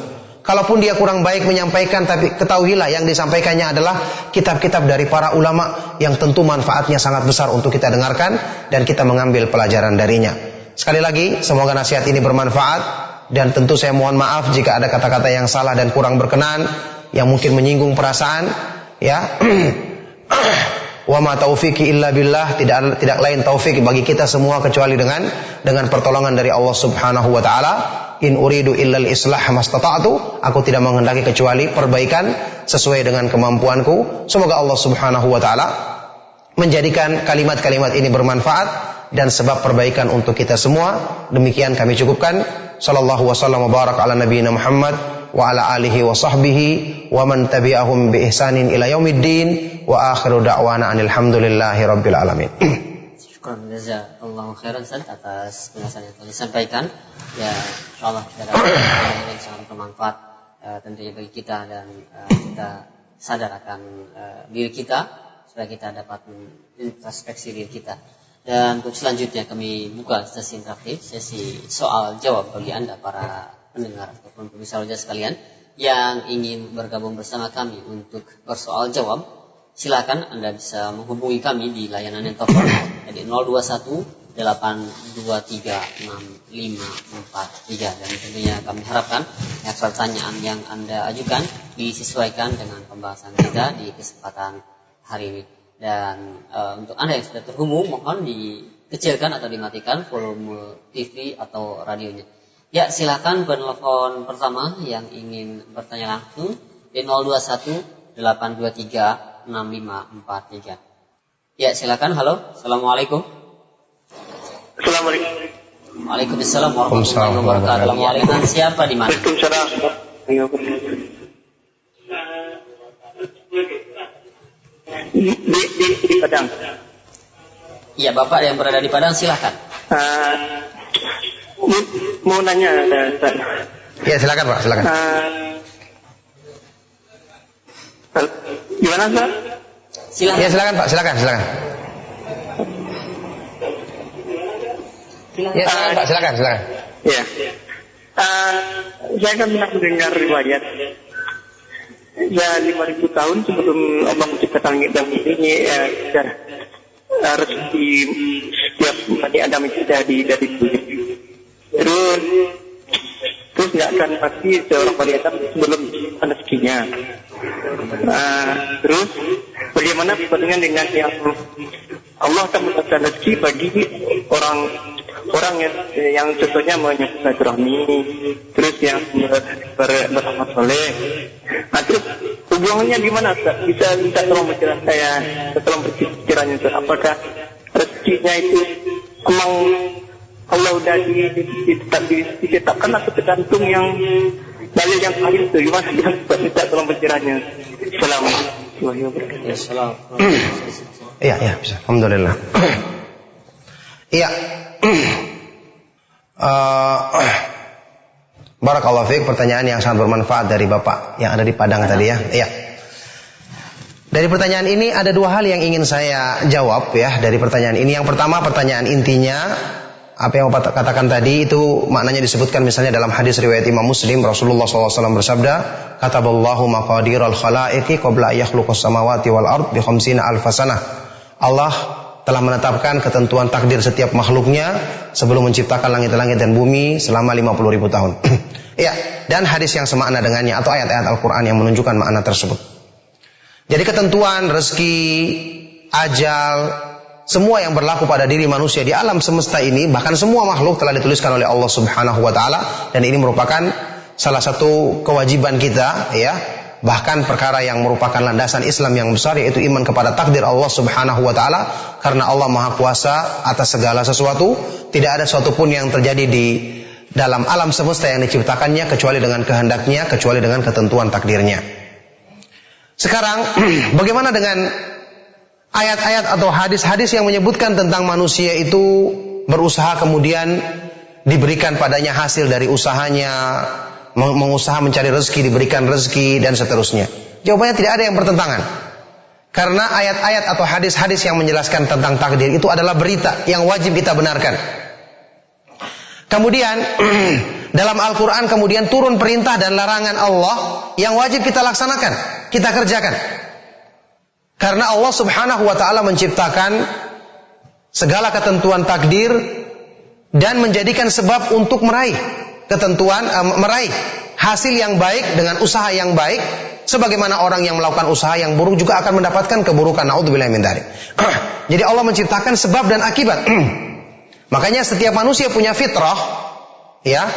Kalaupun dia kurang baik menyampaikan, tapi ketahuilah yang disampaikannya adalah kitab-kitab dari para ulama yang tentu manfaatnya sangat besar untuk kita dengarkan dan kita mengambil pelajaran darinya. Sekali lagi, semoga nasihat ini bermanfaat dan tentu saya mohon maaf jika ada kata-kata yang salah dan kurang berkenan, yang mungkin menyinggung perasaan, Wa ma taufiqi illa billah, tidak lain taufik bagi kita semua kecuali dengan pertolongan dari Allah Subhanahu wa taala. In uridu illal islah mastata'tu, aku tidak menghendaki kecuali perbaikan sesuai dengan kemampuanku. Semoga Allah Subhanahu wa taala menjadikan kalimat-kalimat ini bermanfaat dan sebab perbaikan untuk kita semua. Demikian kami cukupkan. Sallallahu wasallam wa barak ala nabiyina Muhammad wa ala alihi wa sahbihi wa man tabi'ahum bi ihsanin ila yaumiddin wa akhiru da'wana alhamdulillahi rabbil alamin. Syukran jazakallahu khairan Ustaz atas penjelasan yang telah disampaikan. Ya, insyaallah kita dapat yang sangat bermanfaat tentunya bagi kita dan kita sadar akan diri kita supaya kita dapat introspeksi diri kita. Dan untuk selanjutnya kami buka sesi interaktif, sesi soal jawab bagi Anda para pendengar ataupun pemirsa Roja sekalian yang ingin bergabung bersama kami untuk bersoal jawab. Silakan Anda bisa menghubungi kami di layanan yang telepon di 021 823 6543 dan tentunya kami harapkan pertanyaan yang Anda ajukan disesuaikan dengan pembahasan kita di kesempatan hari ini. Dan untuk Anda yang sudah terhubung, mohon dikecilkan atau dimatikan volume TV atau radionya. Ya, silakan penelpon pertama yang ingin bertanya langsung di 021 823 6543. Ya, silakan. Halo, assalamualaikum. Assalamualaikum. Waalaikumsalam warahmatullahi wabarakatuh. Waalaikumsalam. Siapa di mana? Waalaikumsalam. Di Padang. Iya, Bapak yang berada di Padang, silakan. Mau nanya, Ustaz. Ya, silakan Pak, silakan. Gimana, Ustaz? Silakan. Ya, silakan Pak, silakan. Ya, Pak, silakan. Ya. Saya kan pernah mendengar riwayat. Ya 5.000 tahun sebelum Allah menciptakan langit dan bumi ini, rezeki setiap Bani Adam itu dari bumi. Terus nggak akan pasti seorang Bani Adam sebelum rezekinya. Terus bagaimana perbandingan dengan yang Allah akan memberikan rezeki bagi orang yang contohnya menyambut silaturahmi, terus yang beramal soleh. Nah, terus hubungannya gimana? Bisa tolong menjelaskan saya, tolong berpikirannya itu. Apakah rezekinya itu memang Allah udah ditetapkan atau tergantung yang dalil yang lain itu? Gimana? Bisa tolong berpikirannya. Assalamualaikum. Iya, bisa. Alhamdulillah. Iya. Barakallahu fiik, pertanyaan yang sangat bermanfaat dari Bapak yang ada di Padang tadi ya. Iya. Dari pertanyaan ini ada dua hal yang ingin saya jawab ya dari pertanyaan ini. Yang pertama, pertanyaan intinya apa yang Bapak katakan tadi itu maknanya disebutkan misalnya dalam hadis riwayat Imam Muslim, Rasulullah SAW bersabda, "Kataballahu maqadiral khalaiqi qabla yakhluqas samawati wal ard bi 50 alf sanah." Allah telah menetapkan ketentuan takdir setiap makhluknya sebelum menciptakan langit-langit dan bumi selama 50.000 tahun. Ya, dan hadis yang semakna dengannya atau ayat-ayat Al-Quran yang menunjukkan makna tersebut. Jadi ketentuan, rezeki, ajal, semua yang berlaku pada diri manusia di alam semesta ini, bahkan semua makhluk telah dituliskan oleh Allah Subhanahu wa taala, dan ini merupakan salah satu kewajiban kita ya. Bahkan perkara yang merupakan landasan Islam yang besar, yaitu iman kepada takdir Allah Subhanahu wa taala, karena Allah Maha Kuasa atas segala sesuatu. Tidak ada sesuatu pun yang terjadi di dalam alam semesta yang diciptakannya kecuali dengan kehendaknya, kecuali dengan ketentuan takdirnya. Sekarang bagaimana dengan ayat-ayat atau hadis-hadis yang menyebutkan tentang manusia itu berusaha kemudian diberikan padanya hasil dari usahanya, mengusaha mencari rezeki, diberikan rezeki, dan seterusnya? Jawabannya tidak ada yang bertentangan. Karena ayat-ayat atau hadis-hadis yang menjelaskan tentang takdir itu adalah berita yang wajib kita benarkan. Kemudian dalam Al-Quran kemudian turun perintah dan larangan Allah yang wajib kita laksanakan, kita kerjakan. Karena Allah Subhanahu wa taala menciptakan segala ketentuan takdir dan menjadikan sebab untuk meraih ketentuan, meraih hasil yang baik dengan usaha yang baik, sebagaimana orang yang melakukan usaha yang buruk juga akan mendapatkan keburukan. Naudzubillahi min dzalik. Jadi Allah menciptakan sebab dan akibat. Makanya setiap manusia punya fitrah, ya.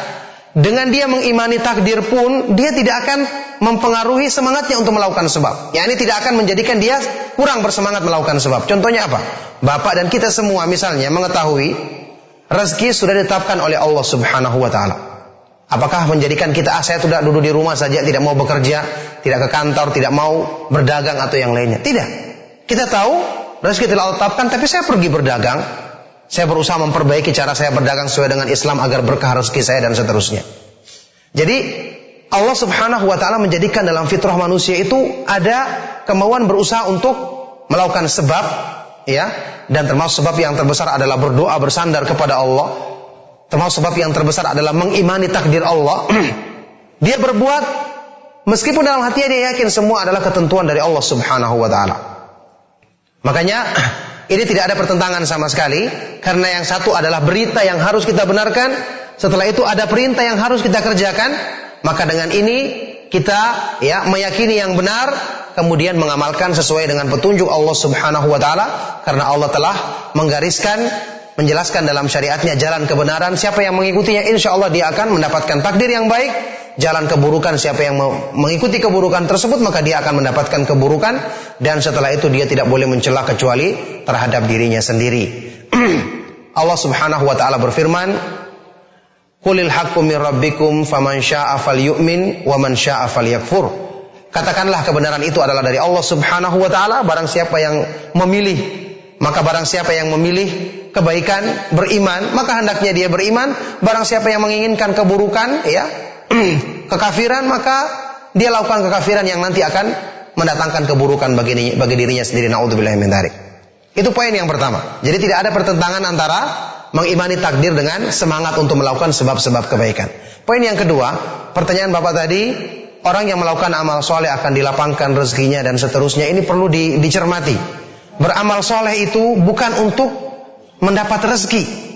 Dengan dia mengimani takdir pun, dia tidak akan mempengaruhi semangatnya untuk melakukan sebab. Ya, ini tidak akan menjadikan dia kurang bersemangat melakukan sebab. Contohnya apa? Bapak dan kita semua misalnya mengetahui rezeki sudah ditetapkan oleh Allah Subhanahu wa taala. Apakah menjadikan kita, saya sudah duduk di rumah saja, tidak mau bekerja, tidak ke kantor, tidak mau berdagang atau yang lainnya? Tidak. Kita tahu rezeki telah ditetapkan, tapi saya pergi berdagang. Saya berusaha memperbaiki cara saya berdagang sesuai dengan Islam agar berkah rezeki saya dan seterusnya. Jadi Allah Subhanahu wa taala menjadikan dalam fitrah manusia itu ada kemauan berusaha untuk melakukan sebab, ya, dan termasuk sebab yang terbesar adalah berdoa bersandar kepada Allah. Termasuk sebab yang terbesar adalah mengimani takdir Allah. Dia berbuat meskipun dalam hatinya dia yakin semua adalah ketentuan dari Allah Subhanahu wa taala. Makanya ini tidak ada pertentangan sama sekali, karena yang satu adalah berita yang harus kita benarkan, setelah itu ada perintah yang harus kita kerjakan. Maka dengan ini kita ya meyakini yang benar, kemudian mengamalkan sesuai dengan petunjuk Allah Subhanahu wa taala, karena Allah telah menggariskan, menjelaskan dalam syariatnya jalan kebenaran. Siapa yang mengikutinya, insya Allah dia akan mendapatkan takdir yang baik. Jalan keburukan, siapa yang mengikuti keburukan tersebut, maka dia akan mendapatkan keburukan. Dan setelah itu dia tidak boleh mencela kecuali terhadap dirinya sendiri. Allah Subhanahu wa taala berfirman, "Qulil haqqu min rabbikum faman syaa'a falyu'min wa man syaa'a falyakfur." Katakanlah kebenaran itu adalah dari Allah Subhanahu wa taala, barang siapa yang memilih, maka barang siapa yang memilih kebaikan, beriman, maka hendaknya dia beriman. Barang siapa yang menginginkan keburukan, ya, kekafiran, maka dia lakukan kekafiran yang nanti akan mendatangkan keburukan bagi dirinya sendiri. Naudzubillahi min dzalik. Itu poin yang pertama. Jadi tidak ada pertentangan antara mengimani takdir dengan semangat untuk melakukan sebab-sebab kebaikan. Poin yang kedua, pertanyaan Bapak tadi, orang yang melakukan amal soleh akan dilapangkan rezekinya dan seterusnya. Ini perlu dicermati. Beramal soleh itu bukan untuk mendapat rezeki.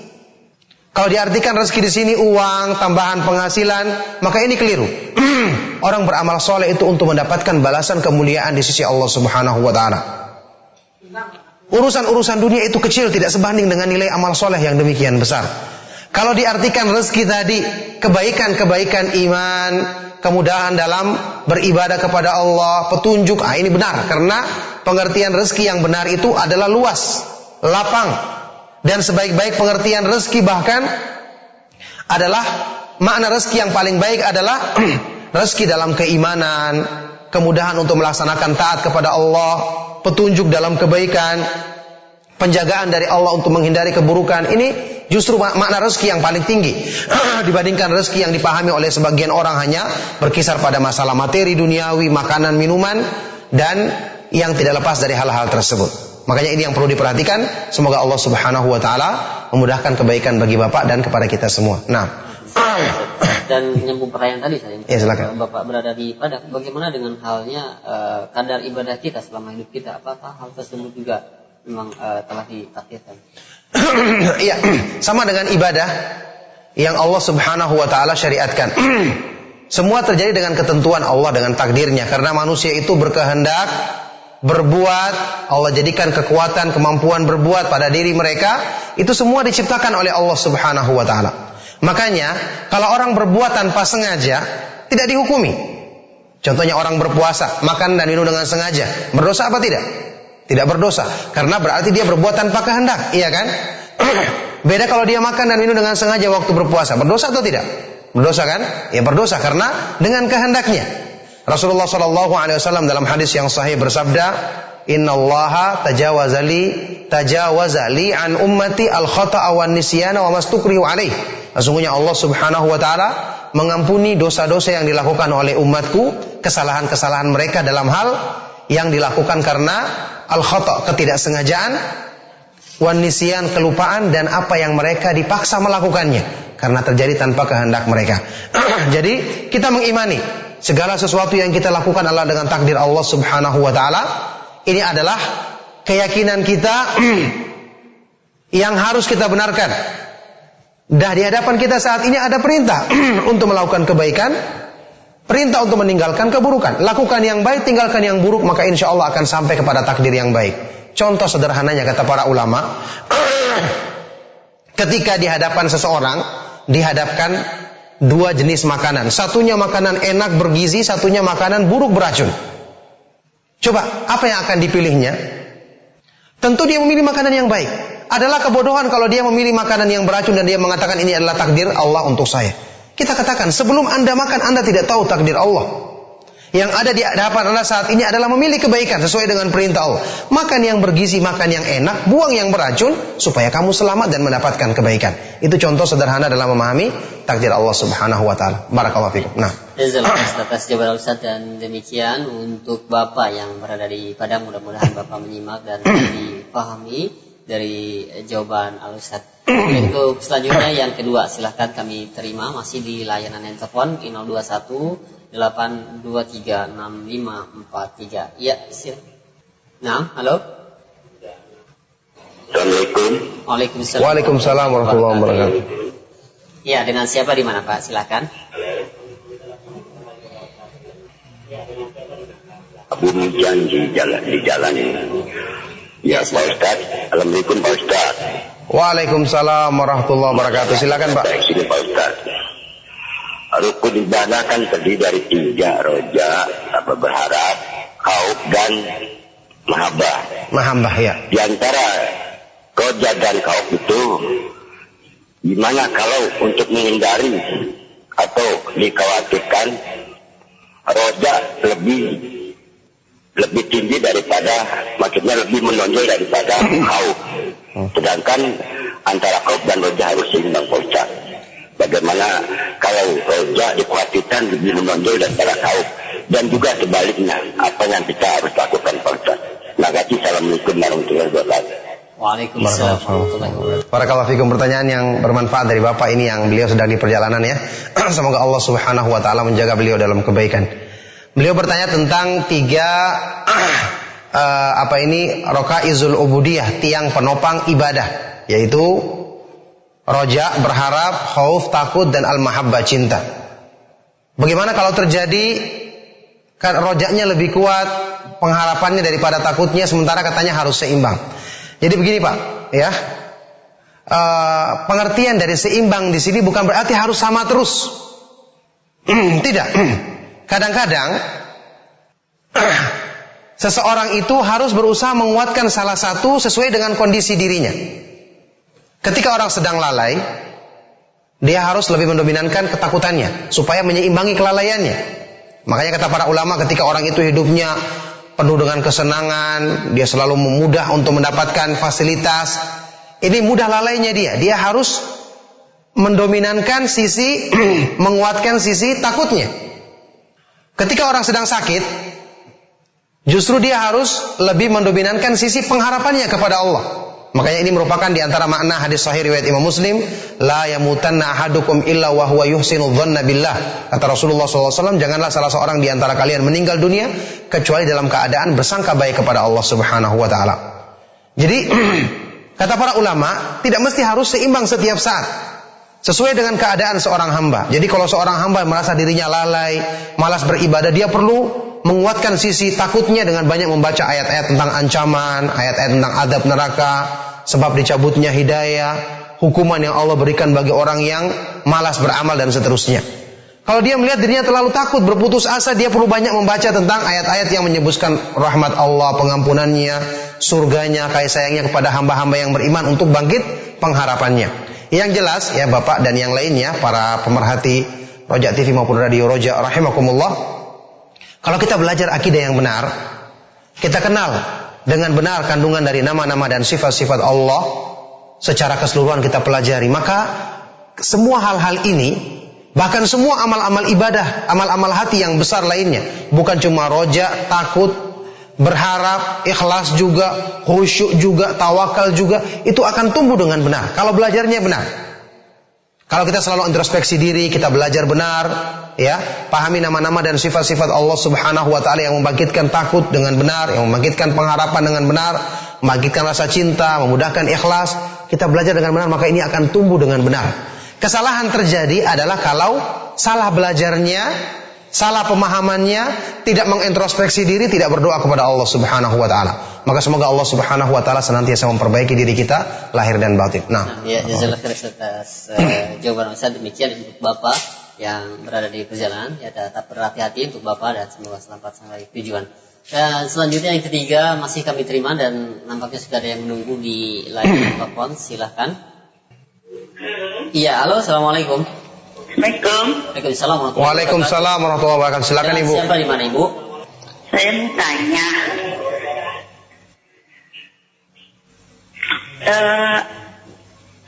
Kalau diartikan rezeki di sini uang, tambahan penghasilan, maka ini keliru. Orang beramal soleh itu untuk mendapatkan balasan kemuliaan di sisi Allah Subhanahu wa Ta'ala. Urusan-urusan dunia itu kecil, tidak sebanding dengan nilai amal soleh yang demikian besar. Kalau diartikan rezeki tadi, kebaikan-kebaikan iman, kemudahan dalam beribadah kepada Allah, petunjuk, ini benar. Karena pengertian rezeki yang benar itu adalah luas, lapang. Dan sebaik-baik pengertian rezeki bahkan adalah, makna rezeki yang paling baik adalah rezeki dalam keimanan, kemudahan untuk melaksanakan taat kepada Allah, petunjuk dalam kebaikan, penjagaan dari Allah untuk menghindari keburukan. Ini justru makna rezeki yang paling tinggi dibandingkan rezeki yang dipahami oleh sebagian orang hanya berkisar pada masalah materi duniawi, makanan, minuman, dan yang tidak lepas dari hal-hal tersebut. Makanya ini yang perlu diperhatikan. Semoga Allah Subhanahu wa Ta'ala memudahkan kebaikan bagi Bapak dan kepada kita semua. Nah, dan nyambung pertanyaan tadi saya. Ya, silakan. Bapak berada di Padang, bagaimana dengan halnya kadar ibadah kita selama hidup kita? Apakah hal tersebut juga memang telah ditakdirkan? Iya, sama dengan ibadah yang Allah Subhanahu wa Ta'ala syariatkan. Semua terjadi dengan ketentuan Allah, dengan takdirnya. Karena manusia itu berkehendak berbuat, Allah jadikan kekuatan, kemampuan berbuat pada diri mereka. Itu semua diciptakan oleh Allah Subhanahu wa Ta'ala. Makanya kalau orang berbuat tanpa sengaja tidak dihukumi. Contohnya orang berpuasa, makan dan minum dengan sengaja, berdosa apa tidak? Tidak berdosa, karena berarti dia berbuat tanpa kehendak, iya kan? Beda kalau dia makan dan minum dengan sengaja waktu berpuasa, berdosa atau tidak? Berdosa kan? Ya berdosa karena dengan kehendaknya. Rasulullah SAW dalam hadis yang sahih bersabda, Innallaha tajawaza li an ummati al-khata'a wan nisyana wa mastukrihu alaih. Sesungguhnya Allah Subhanahu wa Ta'ala mengampuni dosa-dosa yang dilakukan oleh umatku, kesalahan-kesalahan mereka dalam hal yang dilakukan karena al-khata', ketidaksengajaan, wan nisyan, kelupaan, dan apa yang mereka dipaksa melakukannya karena terjadi tanpa kehendak mereka. Jadi kita mengimani segala sesuatu yang kita lakukan adalah dengan takdir Allah Subhanahu wa Ta'ala. Ini adalah keyakinan kita yang harus kita benarkan. Dah di hadapan kita saat ini ada perintah untuk melakukan kebaikan, perintah untuk meninggalkan keburukan. Lakukan yang baik, tinggalkan yang buruk, maka insya Allah akan sampai kepada takdir yang baik. Contoh sederhananya kata para ulama, ketika di hadapan seseorang dihadapkan dua jenis makanan. Satunya makanan enak bergizi, satunya makanan buruk beracun. Coba, apa yang akan dipilihnya? Tentu dia memilih makanan yang baik. Adalah kebodohan kalau dia memilih makanan yang beracun dan dia mengatakan ini adalah takdir Allah untuk saya. Kita katakan, sebelum Anda makan, Anda tidak tahu takdir Allah. Yang ada di hadapan Anda saat ini adalah memilih kebaikan sesuai dengan perintah Allah. Makan yang bergizi, makan yang enak, buang yang beracun, supaya kamu selamat dan mendapatkan kebaikan. Itu contoh sederhana dalam memahami takdir Allah Subhanahu wa Ta'ala. Barakallahu fikum. Nah, atas jawaban Ustaz, dan demikian untuk Bapak yang berada di Padang, mudah-mudahan Bapak menyimak dan dipahami dari jawaban Al-Ustaz. Untuk selanjutnya yang kedua, silahkan kami terima masih di layanan telepon 021 823 6543. Ya, silakan. Nah, halo. Assalamualaikum. Waalaikumsalam. Waalaikumsalam warahmatullahi wabarakatuh. Ya, dengan siapa di mana Pak? Silakan. Abu Mujan di jalan. Ya, Pak Ustaz. Assalamualaikum Pak Ustaz. Waalaikumsalam warahmatullahi wabarakatuh. Silakan Pak. Sini Pak Ustaz. Rukun ibadah kan terdiri dari 3, roja, berharap, khauf, dan mahabbah. Mahabbah, ya. Di antara roja dan khauf itu, gimana kalau untuk menghindari atau dikhawatirkan roja lebih tinggi daripada, maksudnya lebih menonjol daripada khauf. Sedangkan antara khauf dan roja harus seimbang Pak Ustaz. Bagaimana kalau roja dikhawatirkan lebih menonjol daripada khauf, dan juga sebaliknya, apa yang kita harus lakukan Pak Ustaz? Terima kasih. Assalamualaikum warahmatullahi wabarakatuh. Waalaikumsalam warahmatullahi wabarakatuh. Barakallahu fikum. Pertanyaan yang bermanfaat dari Bapak ini yang beliau sedang di perjalanan ya. Semoga Allah Subhanahu wa taala menjaga beliau dalam kebaikan. Beliau bertanya tentang 3 rakaizul ubudiyah, tiang penopang ibadah, yaitu roja, berharap, khauf, takut, dan al-mahabbah, cinta. Bagaimana kalau terjadi kan rojaknya lebih kuat, pengharapannya daripada takutnya, sementara katanya harus seimbang. Jadi begini Pak, ya. Pengertian dari seimbang di sini bukan berarti harus sama terus. Tidak. Kadang-kadang seseorang itu harus berusaha menguatkan salah satu sesuai dengan kondisi dirinya. Ketika orang sedang lalai, dia harus lebih mendominankan ketakutannya supaya menyeimbang kelalaiannya. Makanya kata para ulama, ketika orang itu hidupnya penuh dengan kesenangan, dia selalu mudah untuk mendapatkan fasilitas, ini mudah lalainya dia harus mendominankan sisi menguatkan sisi takutnya. Ketika orang sedang sakit, justru dia harus lebih mendominankan sisi pengharapannya kepada Allah. Makanya ini merupakan di antara makna hadis sahih riwayat Imam Muslim, la yamutanna ahadukum illa wa huwa yuhsinu dhanna billah. Kata Rasulullah SAW, janganlah salah seorang di antara kalian meninggal dunia kecuali dalam keadaan bersangka baik kepada Allah Subhanahu wa taala. Jadi kata para ulama, tidak mesti harus seimbang setiap saat, sesuai dengan keadaan seorang hamba. Jadi kalau seorang hamba merasa dirinya lalai, malas beribadah, dia perlu menguatkan sisi takutnya dengan banyak membaca ayat-ayat tentang ancaman, ayat-ayat tentang adab neraka, sebab dicabutnya hidayah, hukuman yang Allah berikan bagi orang yang malas beramal, dan seterusnya. Kalau dia melihat dirinya terlalu takut, berputus asa, dia perlu banyak membaca tentang ayat-ayat yang menyebutkan rahmat Allah, pengampunannya, surganya, kasih sayangnya kepada hamba-hamba yang beriman, untuk bangkit pengharapannya. Yang jelas ya Bapak dan yang lainnya, para pemerhati Roja TV maupun Radio Roja rahimakumullah, kalau kita belajar akidah yang benar, kita kenal dengan benar kandungan dari nama-nama dan sifat-sifat Allah, secara keseluruhan kita pelajari, maka semua hal-hal ini, bahkan semua amal-amal ibadah, amal-amal hati yang besar lainnya, bukan cuma roja, takut, berharap, ikhlas juga, khusyuk juga, tawakal juga, itu akan tumbuh dengan benar kalau belajarnya benar. Kalau kita selalu introspeksi diri, kita belajar benar, ya, pahami nama-nama dan sifat-sifat Allah Subhanahu wa taala yang membangkitkan takut dengan benar, yang membangkitkan pengharapan dengan benar, membangkitkan rasa cinta, memudahkan ikhlas, kita belajar dengan benar, maka ini akan tumbuh dengan benar. Kesalahan terjadi adalah kalau salah belajarnya, salah pemahamannya, tidak mengintrospeksi diri, tidak berdoa kepada Allah Subhanahu wa taala. Maka semoga Allah Subhanahu wa taala senantiasa memperbaiki diri kita lahir dan batin. Nah, ya, jazakallahu khairan atas jawaban Ustaz. Demikian untuk Bapak yang berada di perjalanan, ya tetap berhati-hati untuk Bapak dan semoga selamat sampai tujuan. Dan selanjutnya yang ketiga masih kami terima dan nampaknya sudah ada yang menunggu di line telepon. Silahkan. Iya, halo, assalamualaikum. Assalamualaikum. Waalaikumsalam warahmatullahi wabarakatuh. Silakan Ibu. Siapa di mana Ibu? Saya mau tanya,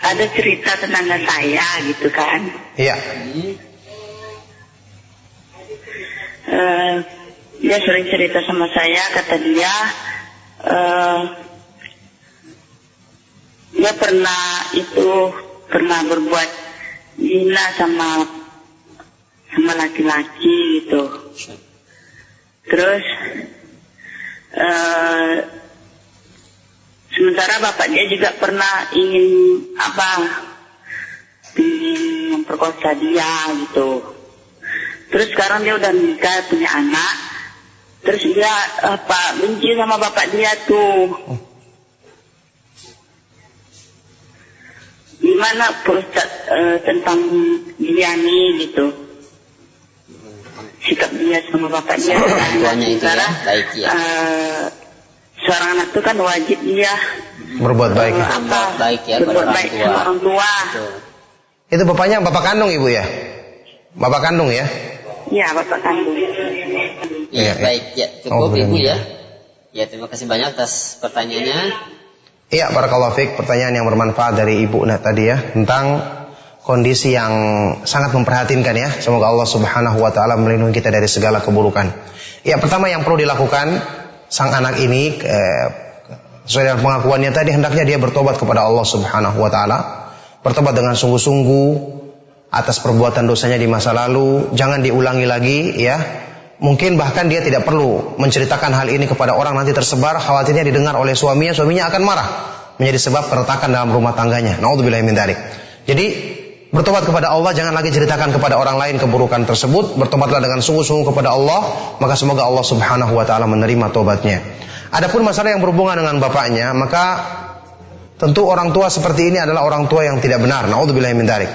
ada cerita tetangga saya gitu kan? Iya. Dia sering cerita sama saya, kata dia, dia pernah berbuat zina sama laki-laki gitu. Terus sementara bapak dia juga pernah ingin memperkosa dia gitu. Terus sekarang dia udah nikah, punya anak. Terus dia benci sama bapak dia tuh. Gimana Ustaz tentang dia nih gitu, sikap dia sama bapak dia. Tuanya itu ya, baik ya. Seorang anak itu kan wajib dia Berbuat baik. Baik ya pada orang tua. Itu bapaknya bapak kandung Ibu ya? Bapak kandung ya? Iya, bapak kandung. Iya, baik ya, cukup Ibu ya. Ya, terima kasih banyak atas pertanyaannya. Iya, barakallahu fiik. Pertanyaan yang bermanfaat dari Ibu tadi ya, tentang kondisi yang sangat memprihatinkan ya. Semoga Allah Subhanahu wa taala melindungi kita dari segala keburukan. Ya, pertama yang perlu dilakukan, sang anak ini Sesuai dengan pengakuannya tadi, hendaknya dia bertobat kepada Allah Subhanahu wa taala. Bertobat dengan sungguh-sungguh atas perbuatan dosanya di masa lalu, jangan diulangi lagi ya. Mungkin bahkan dia tidak perlu menceritakan hal ini kepada orang, nanti tersebar, khawatirnya didengar oleh suaminya akan marah, menjadi sebab keretakan dalam rumah tangganya. Naudzubillahi min dzalik. Jadi bertobat kepada Allah, jangan lagi ceritakan kepada orang lain keburukan tersebut. Bertobatlah dengan sungguh-sungguh kepada Allah, maka semoga Allah Subhanahu wa taala menerima tobatnya. Adapun masalah yang berhubungan dengan bapaknya, maka tentu orang tua seperti ini adalah orang tua yang tidak benar. Naudzubillahi min dzalik.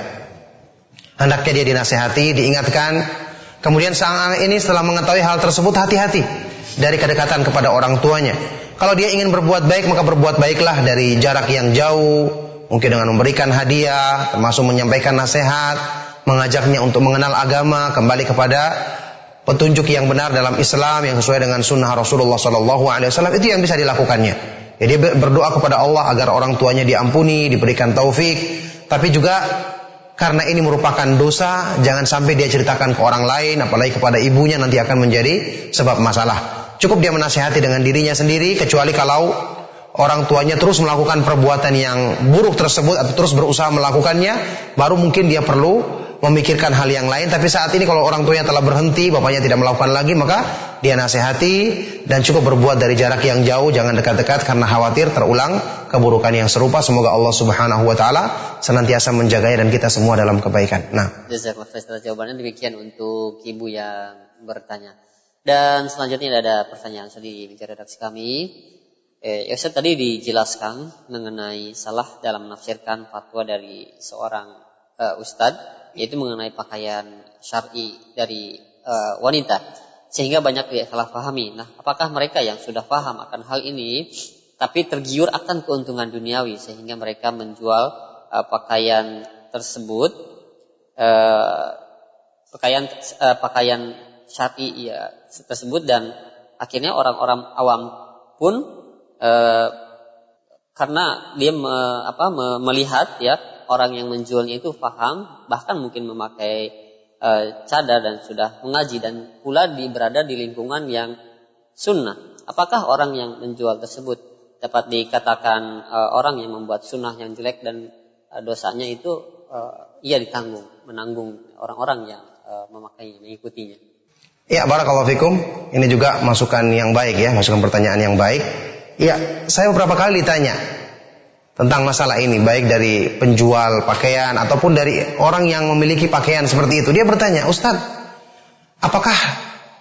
Hendaknya dia dinasihati, diingatkan. Kemudian sang anak ini setelah mengetahui hal tersebut, hati-hati dari kedekatan kepada orang tuanya. Kalau dia ingin berbuat baik, maka berbuat baiklah dari jarak yang jauh, mungkin dengan memberikan hadiah, termasuk menyampaikan nasihat, mengajaknya untuk mengenal agama, kembali kepada petunjuk yang benar dalam Islam yang sesuai dengan sunnah Rasulullah SAW. Itu yang bisa dilakukannya. Jadi berdoa kepada Allah agar orang tuanya diampuni, diberikan taufik. Tapi juga karena ini merupakan dosa, jangan sampai dia ceritakan ke orang lain, apalagi kepada ibunya, nanti akan menjadi sebab masalah. Cukup dia menasihati dengan dirinya sendiri, kecuali kalau orang tuanya terus melakukan perbuatan yang buruk tersebut atau terus berusaha melakukannya, baru mungkin dia perlu memikirkan hal yang lain. Tapi saat ini kalau orang tuanya telah berhenti, bapaknya tidak melakukan lagi, maka dia nasihati dan cukup berbuat dari jarak yang jauh, jangan dekat-dekat karena khawatir terulang keburukan yang serupa. Semoga Allah Subhanahu wa taala senantiasa menjaganya dan kita semua dalam kebaikan. Nah, jazakallahu jawabannya demikian untuk ibu yang bertanya. Dan selanjutnya ada pertanyaan dari redaksi kami. Ustaz, tadi dijelaskan mengenai salah dalam menafsirkan fatwa dari seorang ustadz, yaitu mengenai pakaian syar'i dari wanita, sehingga banyak yang salah pahami. Nah, apakah mereka yang sudah paham akan hal ini tapi tergiur akan keuntungan duniawi sehingga mereka menjual pakaian tersebut, pakaian syar'i ya, tersebut, dan akhirnya orang-orang awam pun karena dia melihat ya orang yang menjualnya itu paham, bahkan mungkin memakai cadar dan sudah mengaji dan pula berada di lingkungan yang sunnah. Apakah orang yang menjual tersebut dapat dikatakan orang yang membuat sunnah yang jelek dan dosanya itu ia menanggung orang-orang yang mengikutinya? Ya, barakallahu fikum. Ini juga masukan yang baik ya, masukan pertanyaan yang baik. Ya, saya beberapa kali ditanya tentang masalah ini, baik dari penjual pakaian ataupun dari orang yang memiliki pakaian seperti itu. Dia bertanya, Ustaz, apakah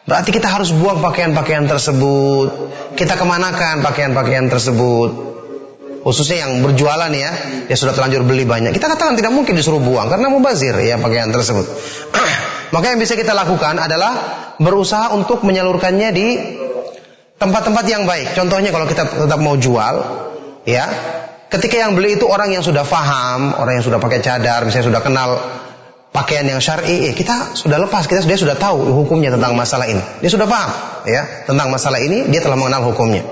berarti kita harus buang pakaian-pakaian tersebut? Kita kemanakan pakaian-pakaian tersebut? Khususnya yang berjualan ya, dia sudah terlanjur beli banyak. Kita katakan tidak mungkin disuruh buang karena mubazir ya pakaian tersebut. Maka yang bisa kita lakukan adalah berusaha untuk menyalurkannya di tempat-tempat yang baik. Contohnya kalau kita tetap mau jual, ya, ketika yang beli itu orang yang sudah paham, orang yang sudah pakai cadar, misalnya sudah kenal pakaian yang syar'i, kita sudah lepas, dia sudah tahu hukumnya tentang masalah ini. Dia sudah paham ya tentang masalah ini, dia telah mengenal hukumnya.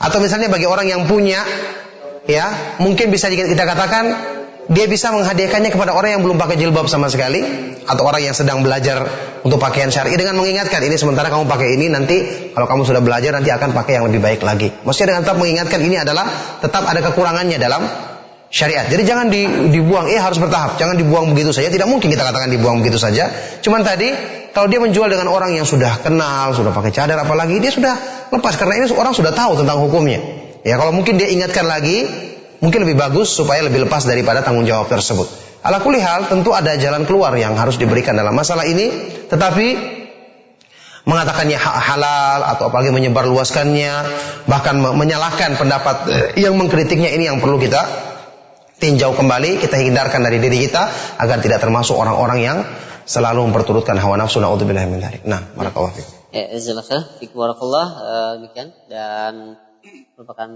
Atau misalnya bagi orang yang punya, ya, mungkin bisa kita katakan dia bisa menghadiahkannya kepada orang yang belum pakai jilbab sama sekali, atau orang yang sedang belajar untuk pakaian syar'i, dengan mengingatkan, ini sementara kamu pakai ini, nanti kalau kamu sudah belajar nanti akan pakai yang lebih baik lagi. Maksudnya dengan tetap mengingatkan ini adalah tetap ada kekurangannya dalam syariat. Jadi jangan dibuang, harus bertahap, jangan dibuang begitu saja. Tidak mungkin kita katakan dibuang begitu saja. Cuman tadi kalau dia menjual dengan orang yang sudah kenal, sudah pakai cadar apalagi, dia sudah lepas karena ini orang sudah tahu tentang hukumnya. Ya, kalau mungkin dia ingatkan lagi, mungkin lebih bagus supaya lebih lepas daripada tanggung jawab tersebut. Ala kulli hal, tentu ada jalan keluar yang harus diberikan dalam masalah ini, tetapi mengatakannya halal atau apalagi menyebarluaskannya, bahkan menyalahkan pendapat yang mengkritiknya, ini yang perlu kita tinjau kembali, kita hindarkan dari diri kita agar tidak termasuk orang-orang yang selalu memperturutkan hawa nafsu. Na'udzubillahi min dzalik. Nah, barakallahu fiik. Demikian, dan merupakan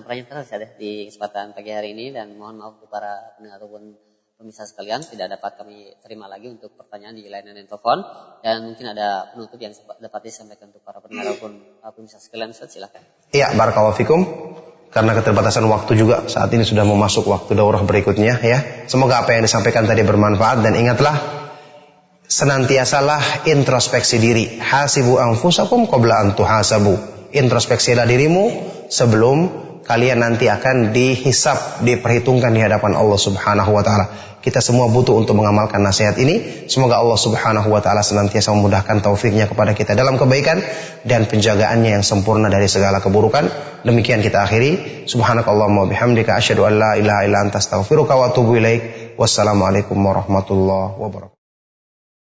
pertanyaan terakhir di kesempatan pagi hari ini, dan mohon maaf untuk para pendengar ataupun pemirsa sekalian, tidak dapat kami terima lagi untuk pertanyaan di layanan telepon, dan mungkin ada penutup yang dapat disampaikan untuk para pendengar ataupun pemirsa sekalian. Silakan. Iya, barakallahu fikum. Karena keterbatasan waktu juga saat ini sudah mau masuk waktu daurah berikutnya ya. Semoga apa yang disampaikan tadi bermanfaat, dan ingatlah, senantiasalah introspeksi diri. Hasibu anfusakum qabla an tuhasabu. Introspeksilah dirimu sebelum kalian nanti akan dihisab, diperhitungkan di hadapan Allah Subhanahu wa taala. Kita semua butuh untuk mengamalkan nasihat ini. Semoga Allah Subhanahu wa taala senantiasa memudahkan taufiknya kepada kita dalam kebaikan dan penjagaannya yang sempurna dari segala keburukan. Demikian kita akhiri. Subhanakallahumma bihamdika asyhadu an la ilaha illa anta astaghfiruka wa atubu ilaik. Wassalamualaikum warahmatullahi wabarakatuh.